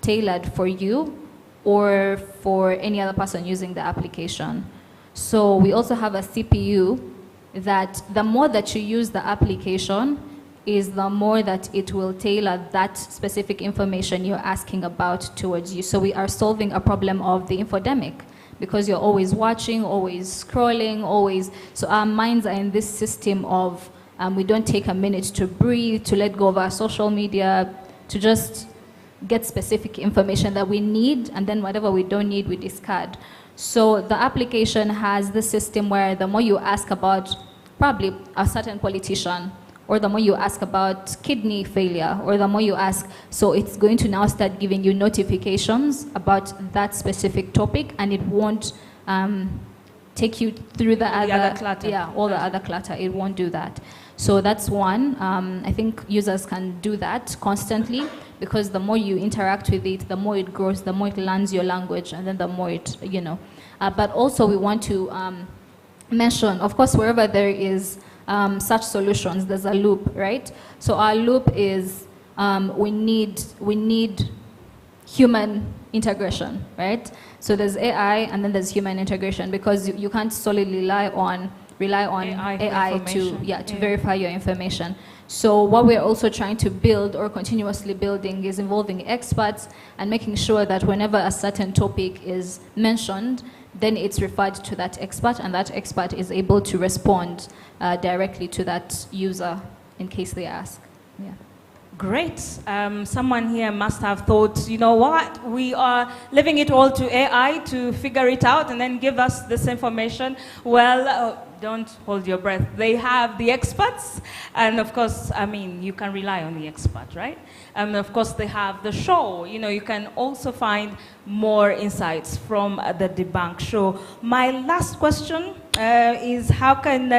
Speaker 6: tailored for you or for any other person using the application. So we also have a CPU that the more that you use the application is the more that it will tailor that specific information you're asking about towards you. So we are solving a problem of the infodemic, because you're always watching, always scrolling, always. So our minds are in this system of we don't take a minute to breathe, to let go of our social media, to just get specific information that we need, and then whatever we don't need, we discard. So the application has this system where the more you ask about probably a certain politician, or the more you ask about kidney failure, or the more you ask, so it's going to now start giving you notifications about that specific topic, and it won't take you through the other
Speaker 4: clutter.
Speaker 6: Yeah, all the other clutter. It won't do that. So that's one. I think users can do that constantly, because the more you interact with it, the more it grows, the more it learns your language, and then the more it, you know. But also we want to mention, of course, wherever there is such solutions, there's a loop, right? So our loop is we need human integration, right? So there's AI and then there's human integration, because you can't solely rely on AI to verify your information. So what we're also trying to build, or continuously building, is involving experts and making sure that whenever a certain topic is mentioned, then it's referred to that expert, and that expert is able to respond directly to that user in case they ask. Yeah.
Speaker 4: Great. Someone here must have thought, you know what, we are leaving it all to AI to figure it out and then give us this information. Well, don't hold your breath. They have the experts, and of course, I mean, you can rely on the expert, right? And of course, they have the show. You know, you can also find more insights from the Debunk show. My last question is, how can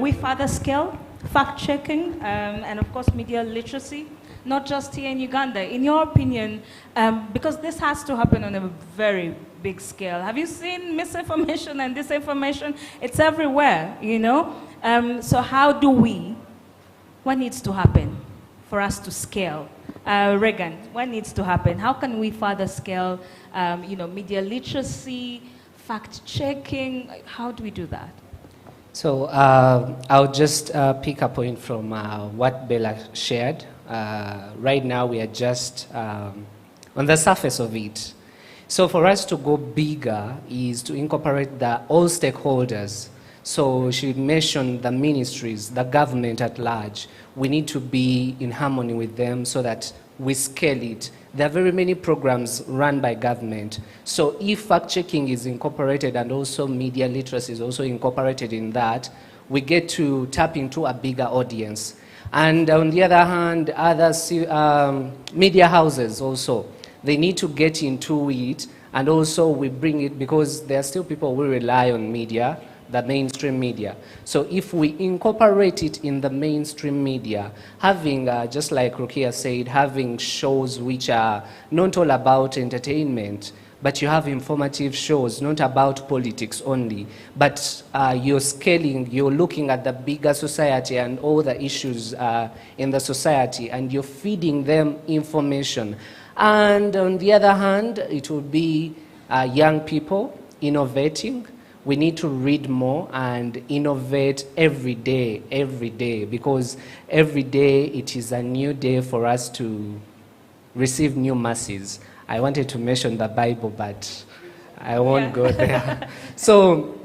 Speaker 4: we further scale fact-checking and of course media literacy, not just here in Uganda? In your opinion, because this has to happen on a very big scale. Have you seen misinformation and disinformation? It's everywhere, you know? So how do what needs to happen for us to scale? Regan, what needs to happen? How can we further scale, you know, media literacy, fact-checking? How do we do that?
Speaker 5: So I'll just pick a point from what Bella shared. Right now we are just on the surface of it. So for us to go bigger is to incorporate all stakeholders. So she mentioned the ministries, the government at large. We need to be in harmony with them so that we scale it. There are very many programs run by government. So if fact-checking is incorporated and also media literacy is also incorporated in that, we get to tap into a bigger audience. And on the other hand, other media houses also, they need to get into it, and also we bring it, because there are still people who rely on media, the mainstream media. So if we incorporate it in the mainstream media, having, just like Rukia said, having shows which are not all about entertainment, but you have informative shows, not about politics only, but you're scaling, you're looking at the bigger society and all the issues in the society, and you're feeding them information. And on the other hand, it will be young people innovating. We need to read more and innovate every day, because every day it is a new day for us to receive new mercies. I wanted to mention the Bible, but I won't go there. So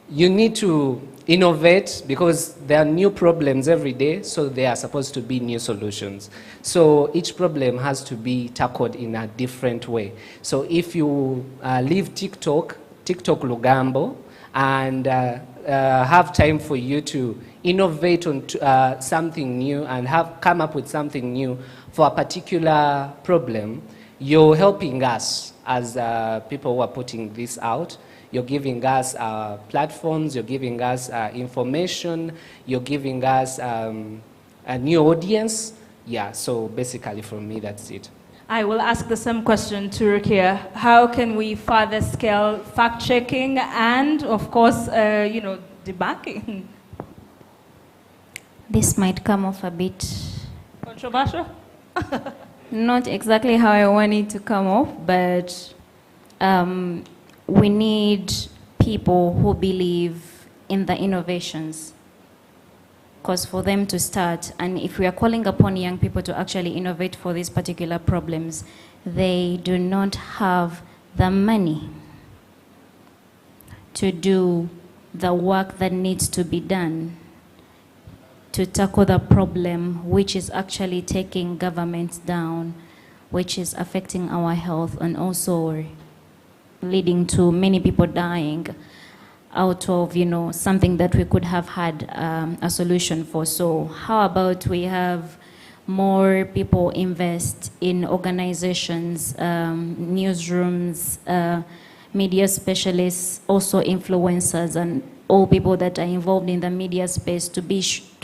Speaker 5: you need to innovate, because there are new problems every day, so there are supposed to be new solutions. So each problem has to be tackled in a different way. So if you leave TikTok Lugambo, and have time for you to innovate on something new and come up with something new for a particular problem, you're helping us as people who are putting this out. You're giving us platforms, you're giving us information, you're giving us a new audience. Yeah, so basically from me, that's it.
Speaker 4: I will ask the same question to Rukia. How can we further scale fact-checking and, of course, you know, debunking?
Speaker 7: This might come off a bit
Speaker 4: controversial.
Speaker 7: not exactly how I want it to come off, but we need people who believe in the innovations. Because for them to start, and if we are calling upon young people to actually innovate for these particular problems, they do not have the money to do the work that needs to be done to tackle the problem which is actually taking governments down, which is affecting our health and also leading to many people dying out of, something that we could have had a solution for. So how about we have more people invest in organizations, newsrooms, media specialists, also influencers, and all people that are involved in the media space to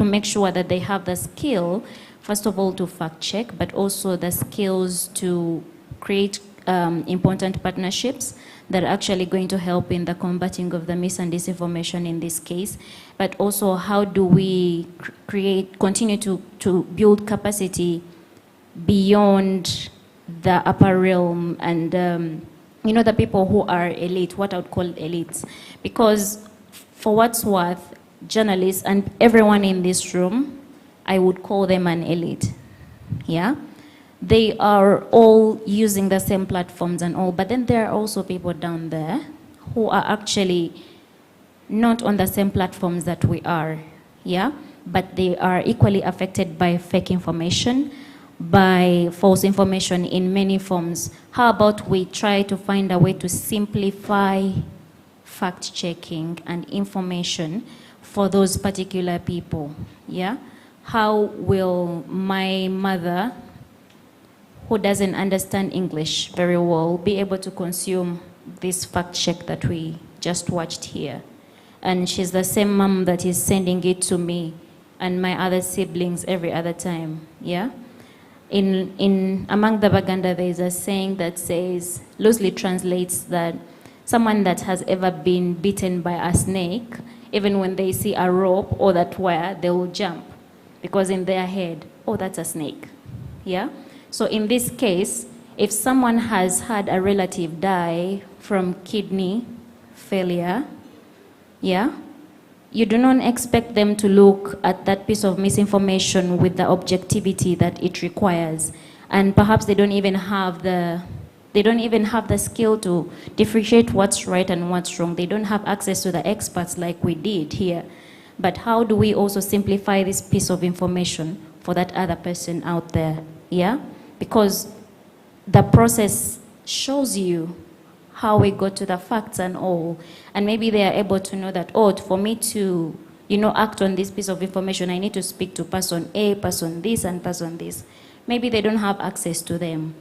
Speaker 7: make sure that they have the skill, first of all, to fact check, but also the skills to create important partnerships that are actually going to help in the combating of the mis and disinformation in this case. But also, how do we continue to build capacity beyond the upper realm and the people who are elite, what I would call elites. Because for what's worth, journalists and everyone in this room, I would call them an elite, yeah? They are all using the same platforms and all, but then there are also people down there who are actually not on the same platforms that we are, yeah? But they are equally affected by fake information, by false information in many forms. How about we try to find a way to simplify fact-checking and information for those particular people, yeah? How will my mother, who doesn't understand English very well, be able to consume this fact check that we just watched here? And she's the same mom that is sending it to me and my other siblings every other time, yeah? Among the Baganda, there is a saying that says, loosely translates that someone that has ever been bitten by a snake, even when they see a rope or that wire, they will jump because in their head, oh, that's a snake, yeah? So in this case, if someone has had a relative die from kidney failure, yeah, you do not expect them to look at that piece of misinformation with the objectivity that it requires. And perhaps they don't even have the skill to differentiate what's right and what's wrong. They don't have access to the experts like we did here. But how do we also simplify this piece of information for that other person out there, yeah? Because the process shows you how we got to the facts and all. And maybe they are able to know that, oh, for me to, act on this piece of information, I need to speak to person A, person this, and person this. Maybe they don't have access to them.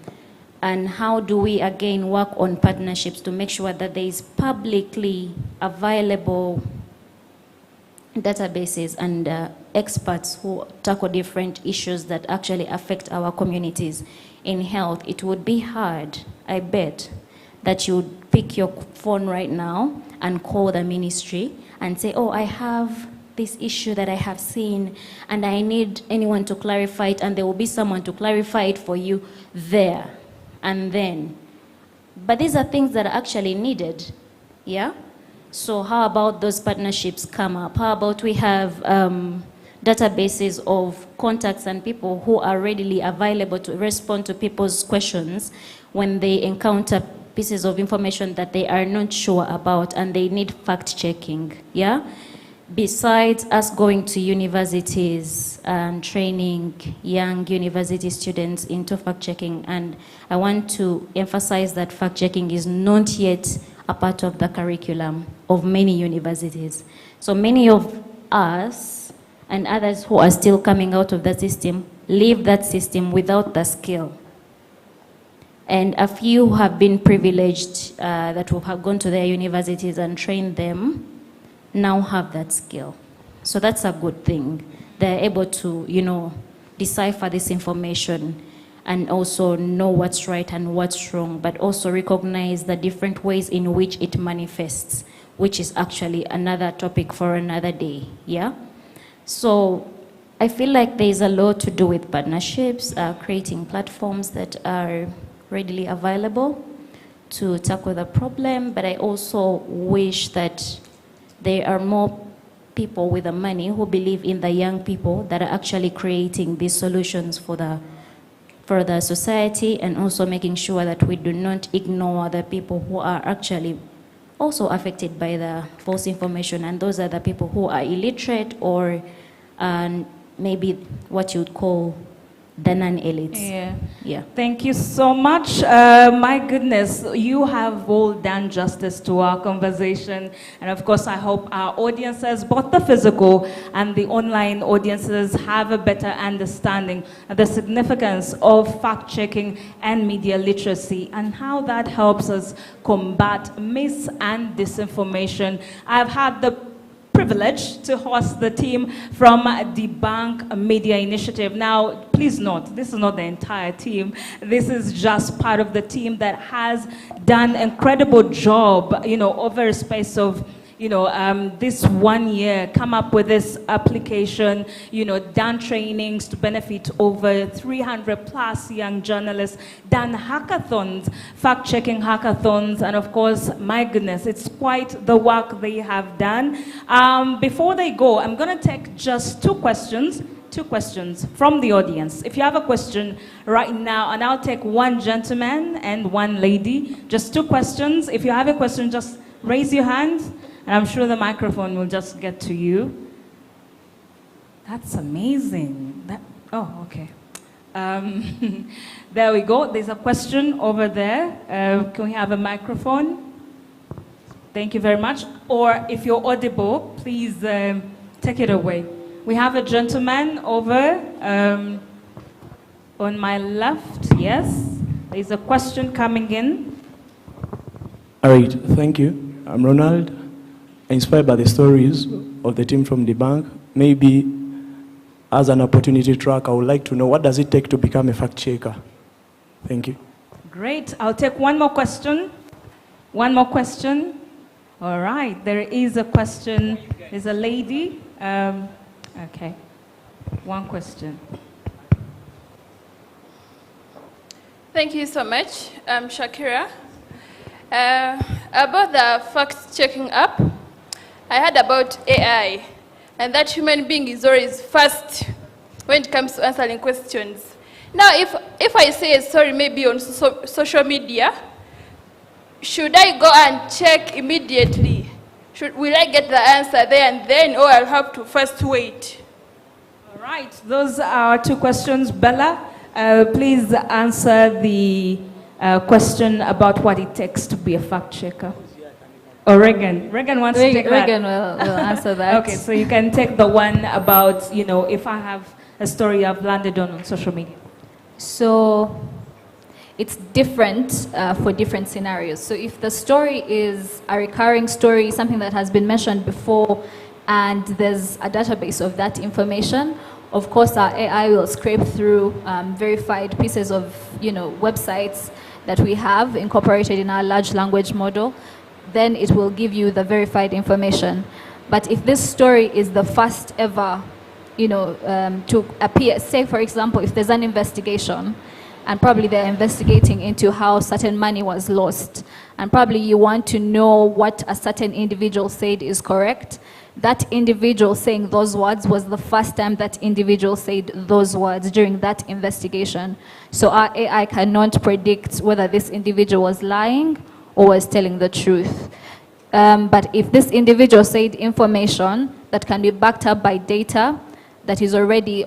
Speaker 7: And how do we, again, work on partnerships to make sure that there is publicly available databases and experts who tackle different issues that actually affect our communities in health? It would be hard, I bet, that you would pick your phone right now and call the ministry and say, oh, I have this issue that I have seen and I need anyone to clarify it, and there will be someone to clarify it for you there and then. But these are things that are actually needed, yeah? So how about those partnerships come up? How about we have databases of contacts and people who are readily available to respond to people's questions when they encounter pieces of information that they are not sure about and they need fact-checking, yeah? Besides us going to universities and training young university students into fact-checking, and I want to emphasize that fact-checking is not yet a part of the curriculum of many universities. So many of us and others who are still coming out of the system leave that system without the skill. And a few who have been privileged that have gone to their universities and trained them now have that skill. So that's a good thing. They're able to, decipher this information and also know what's right and what's wrong, but also recognize the different ways in which it manifests, which is actually another topic for another day, yeah? So I feel like there's a lot to do with partnerships, creating platforms that are readily available to tackle the problem, but I also wish that there are more people with the money who believe in the young people that are actually creating these solutions for the society, and also making sure that we do not ignore the people who are actually also affected by the false information, and those are the people who are illiterate or maybe what you would call the non-elites.
Speaker 4: Yeah. Thank you so much. My goodness, you have all done justice to our conversation. And of course, I hope our audiences, both the physical and the online audiences, have a better understanding of the significance of fact-checking and media literacy and how that helps us combat mis and disinformation. I've had the privilege to host the team from Debunk Media Initiative. Now, please note, this is not the entire team. This is just part of the team that has done an incredible job, over a space of this 1 year, come up with this application, done trainings to benefit over 300 plus young journalists, done hackathons, fact-checking hackathons, and of course, my goodness, it's quite the work they have done. Before they go, I'm going to take just two questions from the audience. If you have a question right now, and I'll take one gentleman and one lady, just two questions. If you have a question, just raise your hand. And I'm sure the microphone will just get to you. That's amazing. Oh, okay. There we go. There's a question over there. Can we have a microphone? Thank you very much. Or if you're audible, please take it away. We have a gentleman over on my left. Yes. There's a question coming in.
Speaker 11: All right. Thank you. I'm Ronald. Inspired by the stories of the team from Debunk, maybe as an opportunity track, I would like to know, what does it take to become a fact checker? Thank you.
Speaker 4: Great. I'll take one more question. One more question. All right. There is a question. There's a lady. Okay. One question.
Speaker 12: Thank you so much. I'm Shakira. About the fact-checking app, I heard about AI, and that human being is always first when it comes to answering questions. Now, if I say a story maybe on social media, should I go and check immediately? Will I get the answer there and then, or I'll have to first wait?
Speaker 4: All right, those are two questions. Bella, please answer the question about what it takes to be a fact checker. Or Regan wants to take that.
Speaker 6: Regan will answer that.
Speaker 4: Okay, so you can take the one about, if I have a story I've landed on social media.
Speaker 6: So it's different for different scenarios. So if the story is a recurring story, something that has been mentioned before, and there's a database of that information, of course our AI will scrape through verified pieces of websites that we have incorporated in our large language model. Then it will give you the verified information. But if this story is the first ever, to appear, say for example, if there's an investigation, and probably they're investigating into how certain money was lost, and probably you want to know what a certain individual said is correct, that individual saying those words was the first time that individual said those words during that investigation. So our AI cannot predict whether this individual was lying or was telling the truth. But if this individual said information that can be backed up by data that is already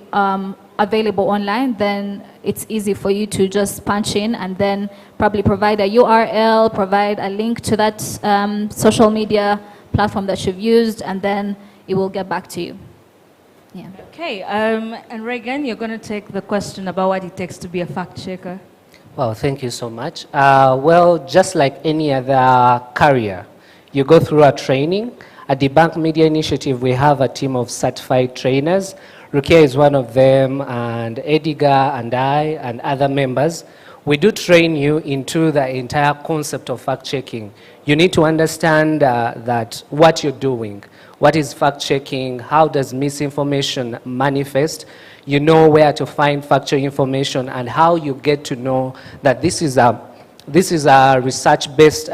Speaker 6: available online, then it's easy for you to just punch in and then probably provide a URL, provide a link to that social media platform that you've used, and then it will get back to you. Yeah.
Speaker 4: Okay, and Regan, you're going to take the question about what it takes to be a fact checker.
Speaker 5: Well, thank you so much. Well, just like any other career, you go through a training. At the Debunk Media Initiative, we have a team of certified trainers. Rukia is one of them, and Edgar and I and other members we do train you into the entire concept of fact-checking. You need to understand that what you're doing, what is fact-checking, how does misinformation manifest, you know where to find factual information, and how you get to know that this is a research-based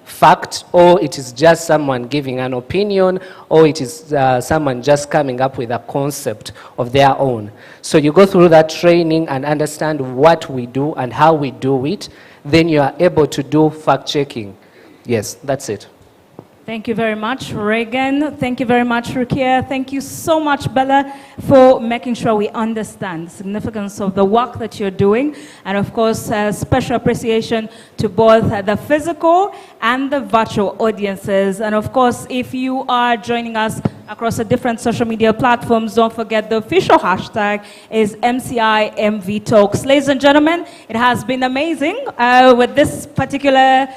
Speaker 5: fact, or it is just someone giving an opinion, or it is someone just coming up with a concept of their own. So you go through that training and understand what we do and how we do it, then you are able to do fact-checking. Yes, that's it.
Speaker 4: Thank you very much, Reagan. Thank you very much, Rukia. Thank you so much, Bella, for making sure we understand the significance of the work that you're doing. And of course, special appreciation to both the physical and the virtual audiences. And of course, if you are joining us across the different social media platforms, don't forget the official hashtag is MCI Talks. Ladies and gentlemen, it has been amazing with this particular,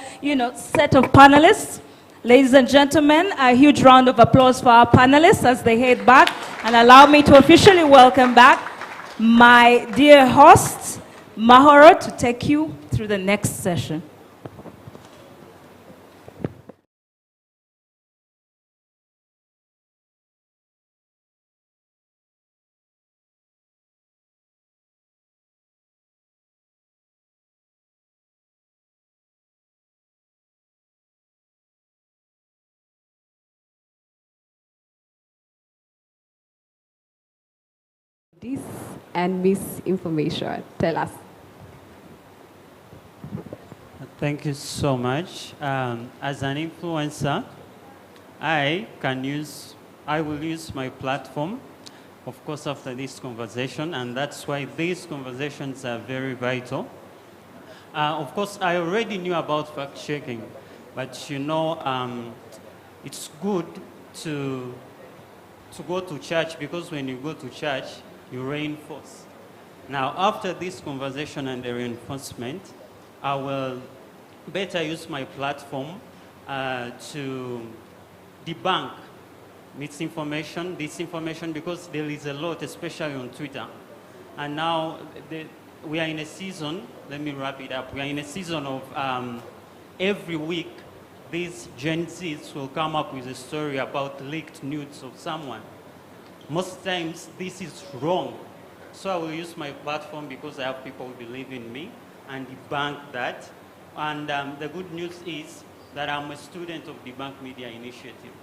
Speaker 4: set of panelists. Ladies and gentlemen, a huge round of applause for our panelists as they head back, and allow me to officially welcome back my dear host, Mahoro, to take you through the next session.
Speaker 3: Dis and misinformation. Tell us.
Speaker 13: Thank you so much. As an influencer, I will use my platform, of course, after this conversation, and that's why these conversations are very vital. Of course, I already knew about fact-checking, but it's good to go to church, because when you go to church, you reinforce. Now, after this conversation and the reinforcement, I will better use my platform to debunk misinformation, disinformation, because there is a lot, especially on Twitter. And now we are in a season, let me wrap it up, we are in a season of every week, these Gen Zs will come up with a story about leaked nudes of someone. Most times, this is wrong. So I will use my platform, because I have people who believe in me, and debunk that. And the good news is that I'm a student of Debunk Media Initiative.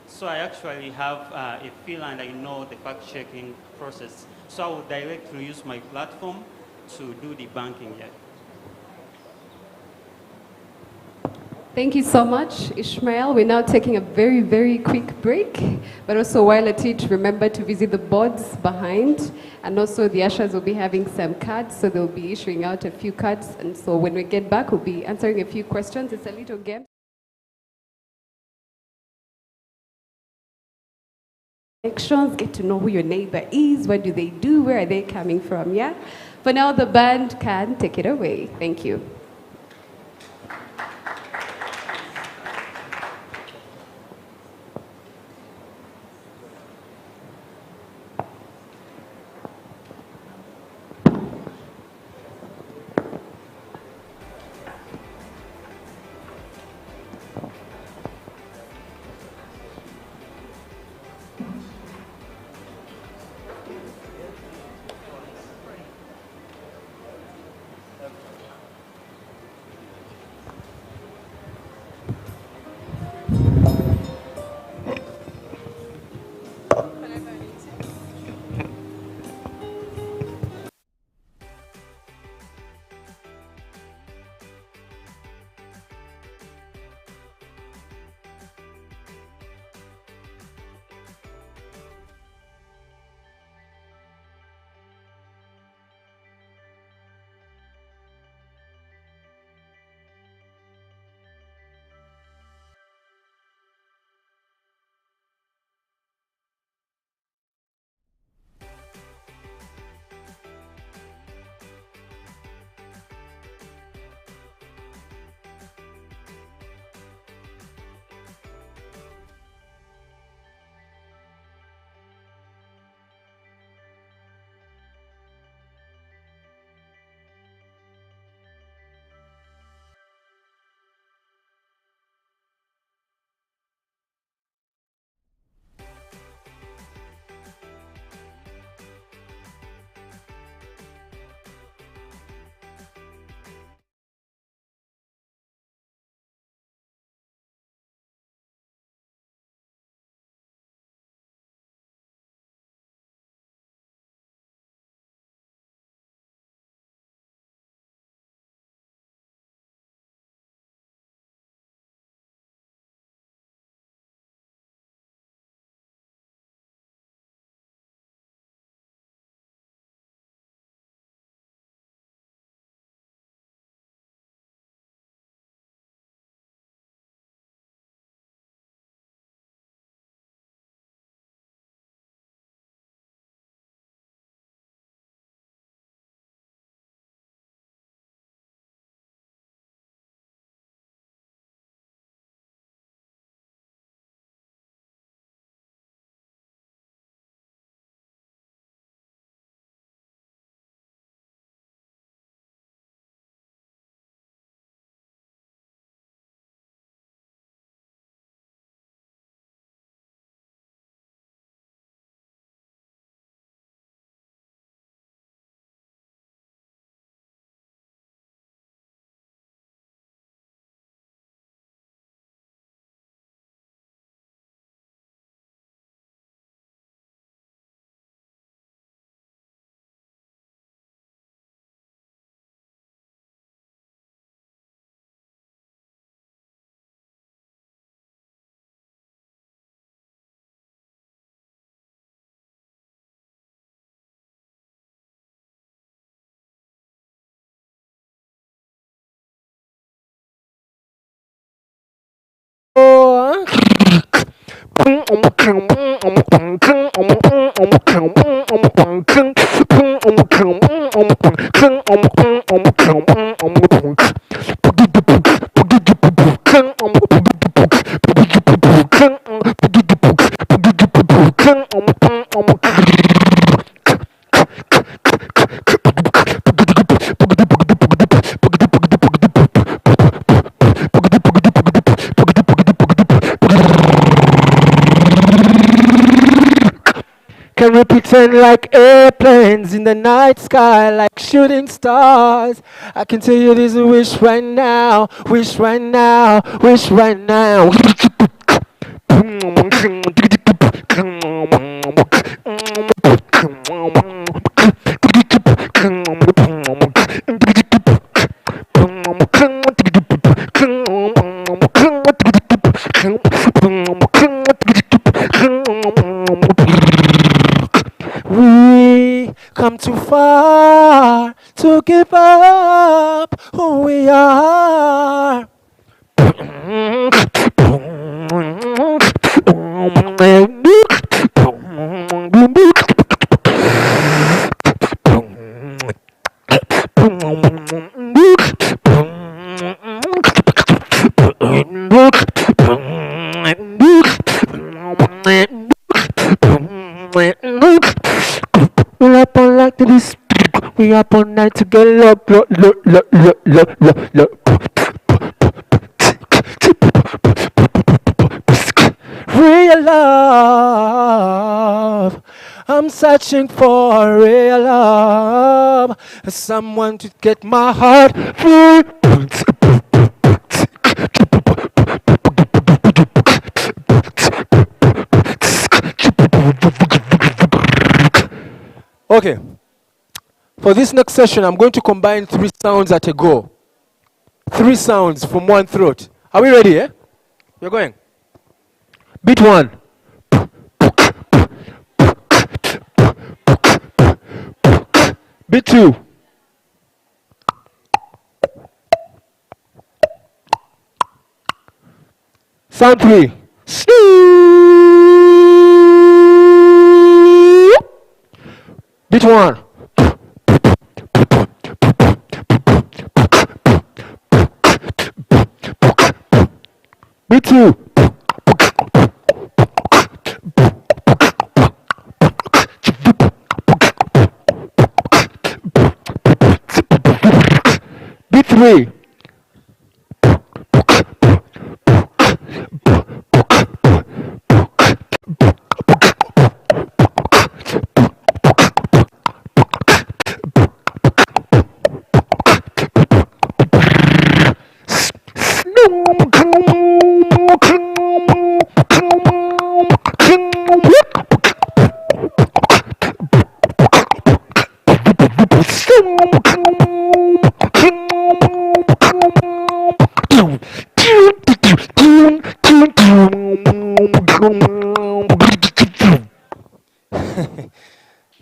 Speaker 13: So I actually have a feel, and I know the fact-checking process. So I will directly use my platform to do debunking here.
Speaker 3: Thank you so much, Ishmael. We're now taking a very, very quick break. But also, while at it, remember to visit the boards behind. And also, the ushers will be having some cards, so they'll be issuing out a few cards. And so when we get back, we'll be answering a few questions. It's a little game. Connections, get to know who your neighbor is, what do they do, where are they coming from, yeah? For now, the band can take it away. Thank you.
Speaker 9: Can we pretend like airplanes in the night sky, like shooting stars? I can tell you this wish right now, wish right now, wish right now. We come too far to give up who we are. We're up all night to this. We up all night to get look. Real love. I'm searching for real love. Someone to get my heart free. Okay. For this next session, I'm going to combine 3 sounds at a go. 3 sounds from one throat. Are we ready, eh? We're going. Beat 1. Beat 2. Sound 3. Beat 1. Beat 2. Beat 3.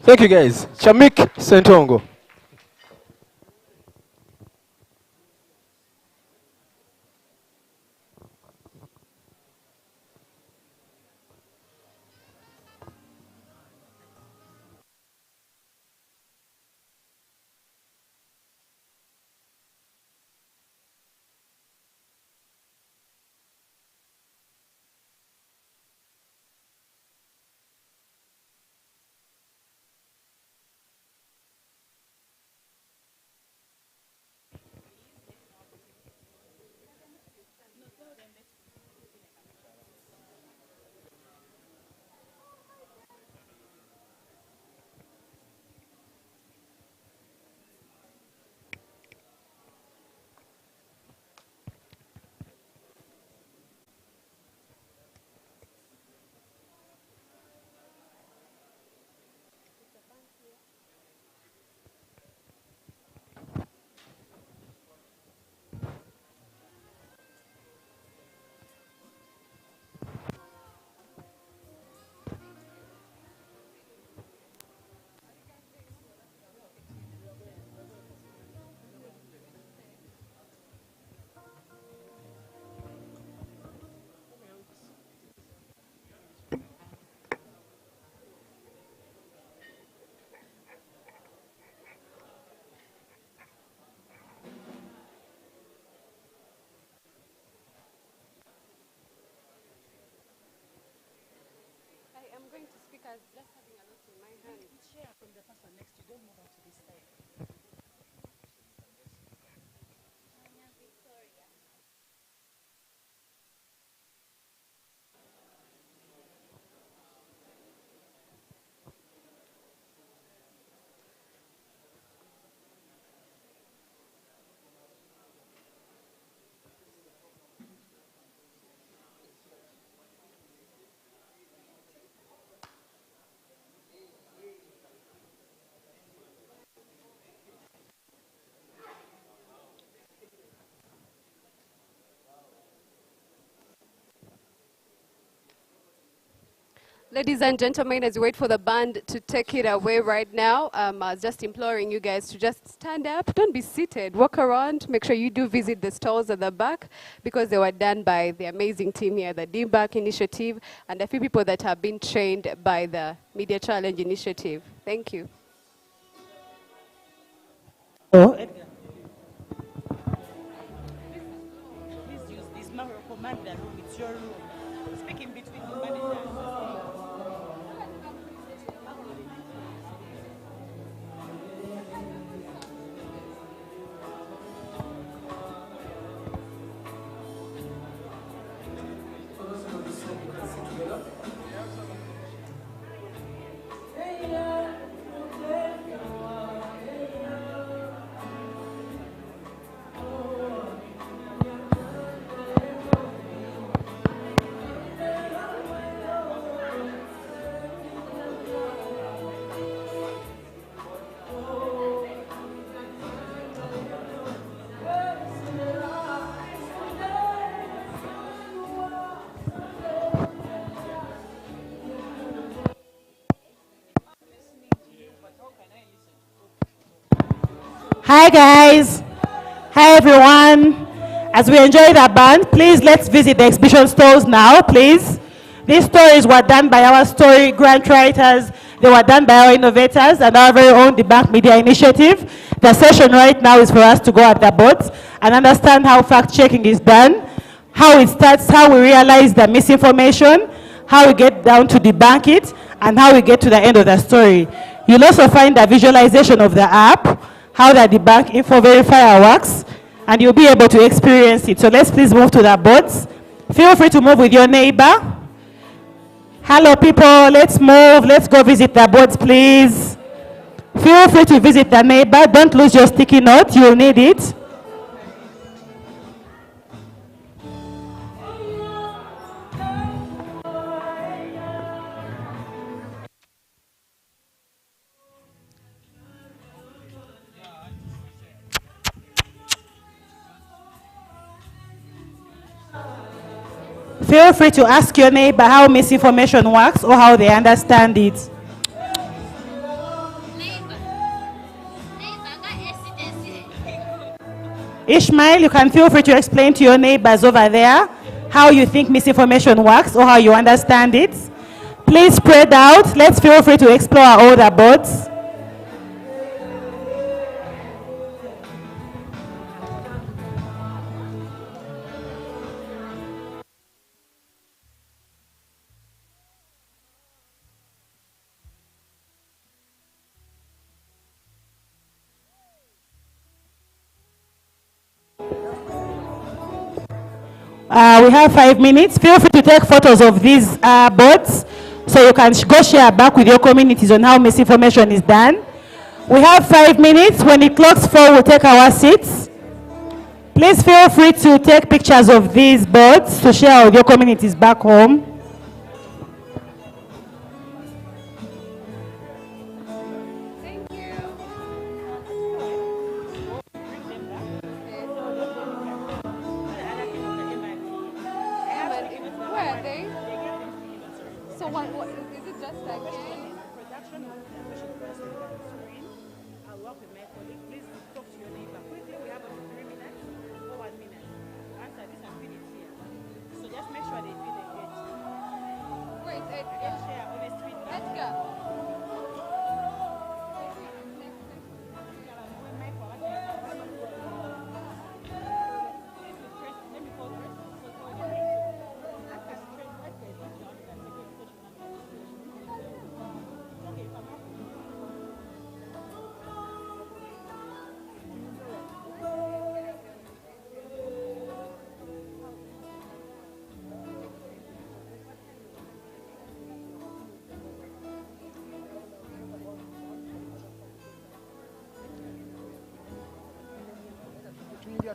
Speaker 9: Thank you guys. Chamik Sentongo.
Speaker 3: speakers just having a look in my hand.
Speaker 1: Share from the person next to you. Don't move out to this side.
Speaker 3: Ladies and gentlemen, as we wait for the band to take it away right now, I was just imploring you guys to just stand up. Don't be seated. Walk around. Make sure you do visit the stalls at the back because they were done by the amazing team here, the DBAC initiative, and a few people that have been trained by the Media Challenge initiative. Thank you.
Speaker 1: Oh, Edgar. Please use this command the room. It's your room. Speak in between the managers. Hi guys. Hi everyone. As we enjoy the band, please let's visit the exhibition stalls now, please. These stories were done by our story grant writers. They were done by our innovators and our very own Debunk Media Initiative. The session right now is for us to go at the boards and understand how fact-checking is done, how it starts, how we realize the misinformation, how we get down to debunk it, and how we get to the end of the story. You'll also find a visualization of the app, how the debunk info verifier works, and you'll be able to experience it. So let's please move to the boards. Feel free to move with your neighbor. Hello people, let's move. Let's go visit the boards, please. Feel free to visit the neighbor. Don't lose your sticky note, you'll need it. Feel free to ask your neighbor how misinformation works or how they understand it. Ishmael, you can feel free to explain to your neighbors over there how you think misinformation works or how you understand it. Please spread out. Let's feel free to explore all the boards. We have 5 minutes. Feel free to take photos of these boards so you can go share back with your communities on how misinformation is done. We have 5 minutes. When it clocks 4, we'll take our seats. Please feel free to take pictures of these boards to share with your communities back home.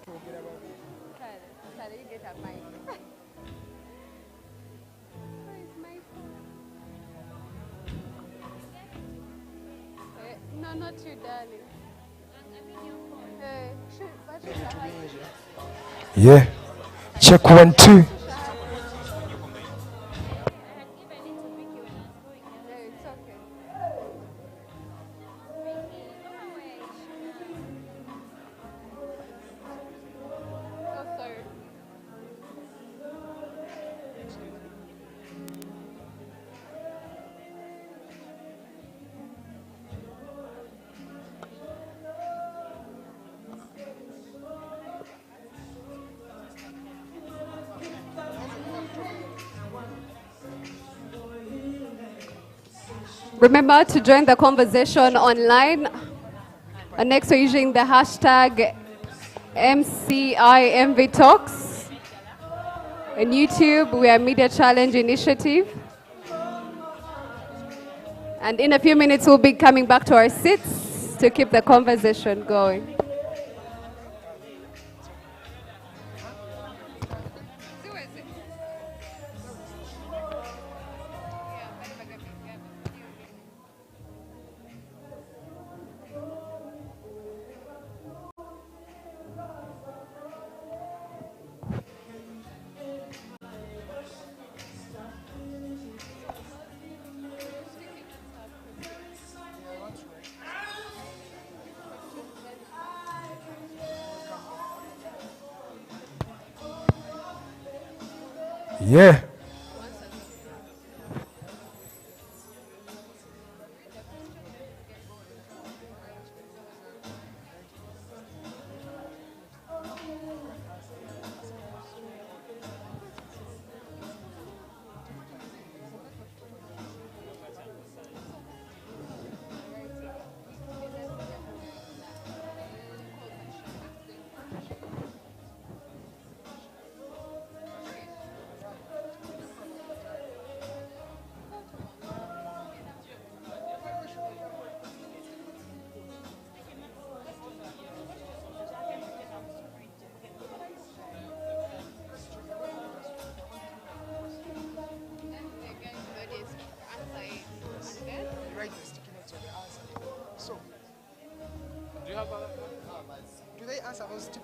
Speaker 3: you get a mic. Where is my phone? No, not you, darling.
Speaker 14: Yeah. Check 1, 2.
Speaker 3: It's okay. Oh, sorry. Remember to join the conversation online. Next, we're using the hashtag MCIMV Talks. On YouTube, we are Media Challenge Initiative. And in a few minutes, we'll be coming back to our seats to keep the conversation going.
Speaker 14: Yeah.
Speaker 15: Do they answer those two?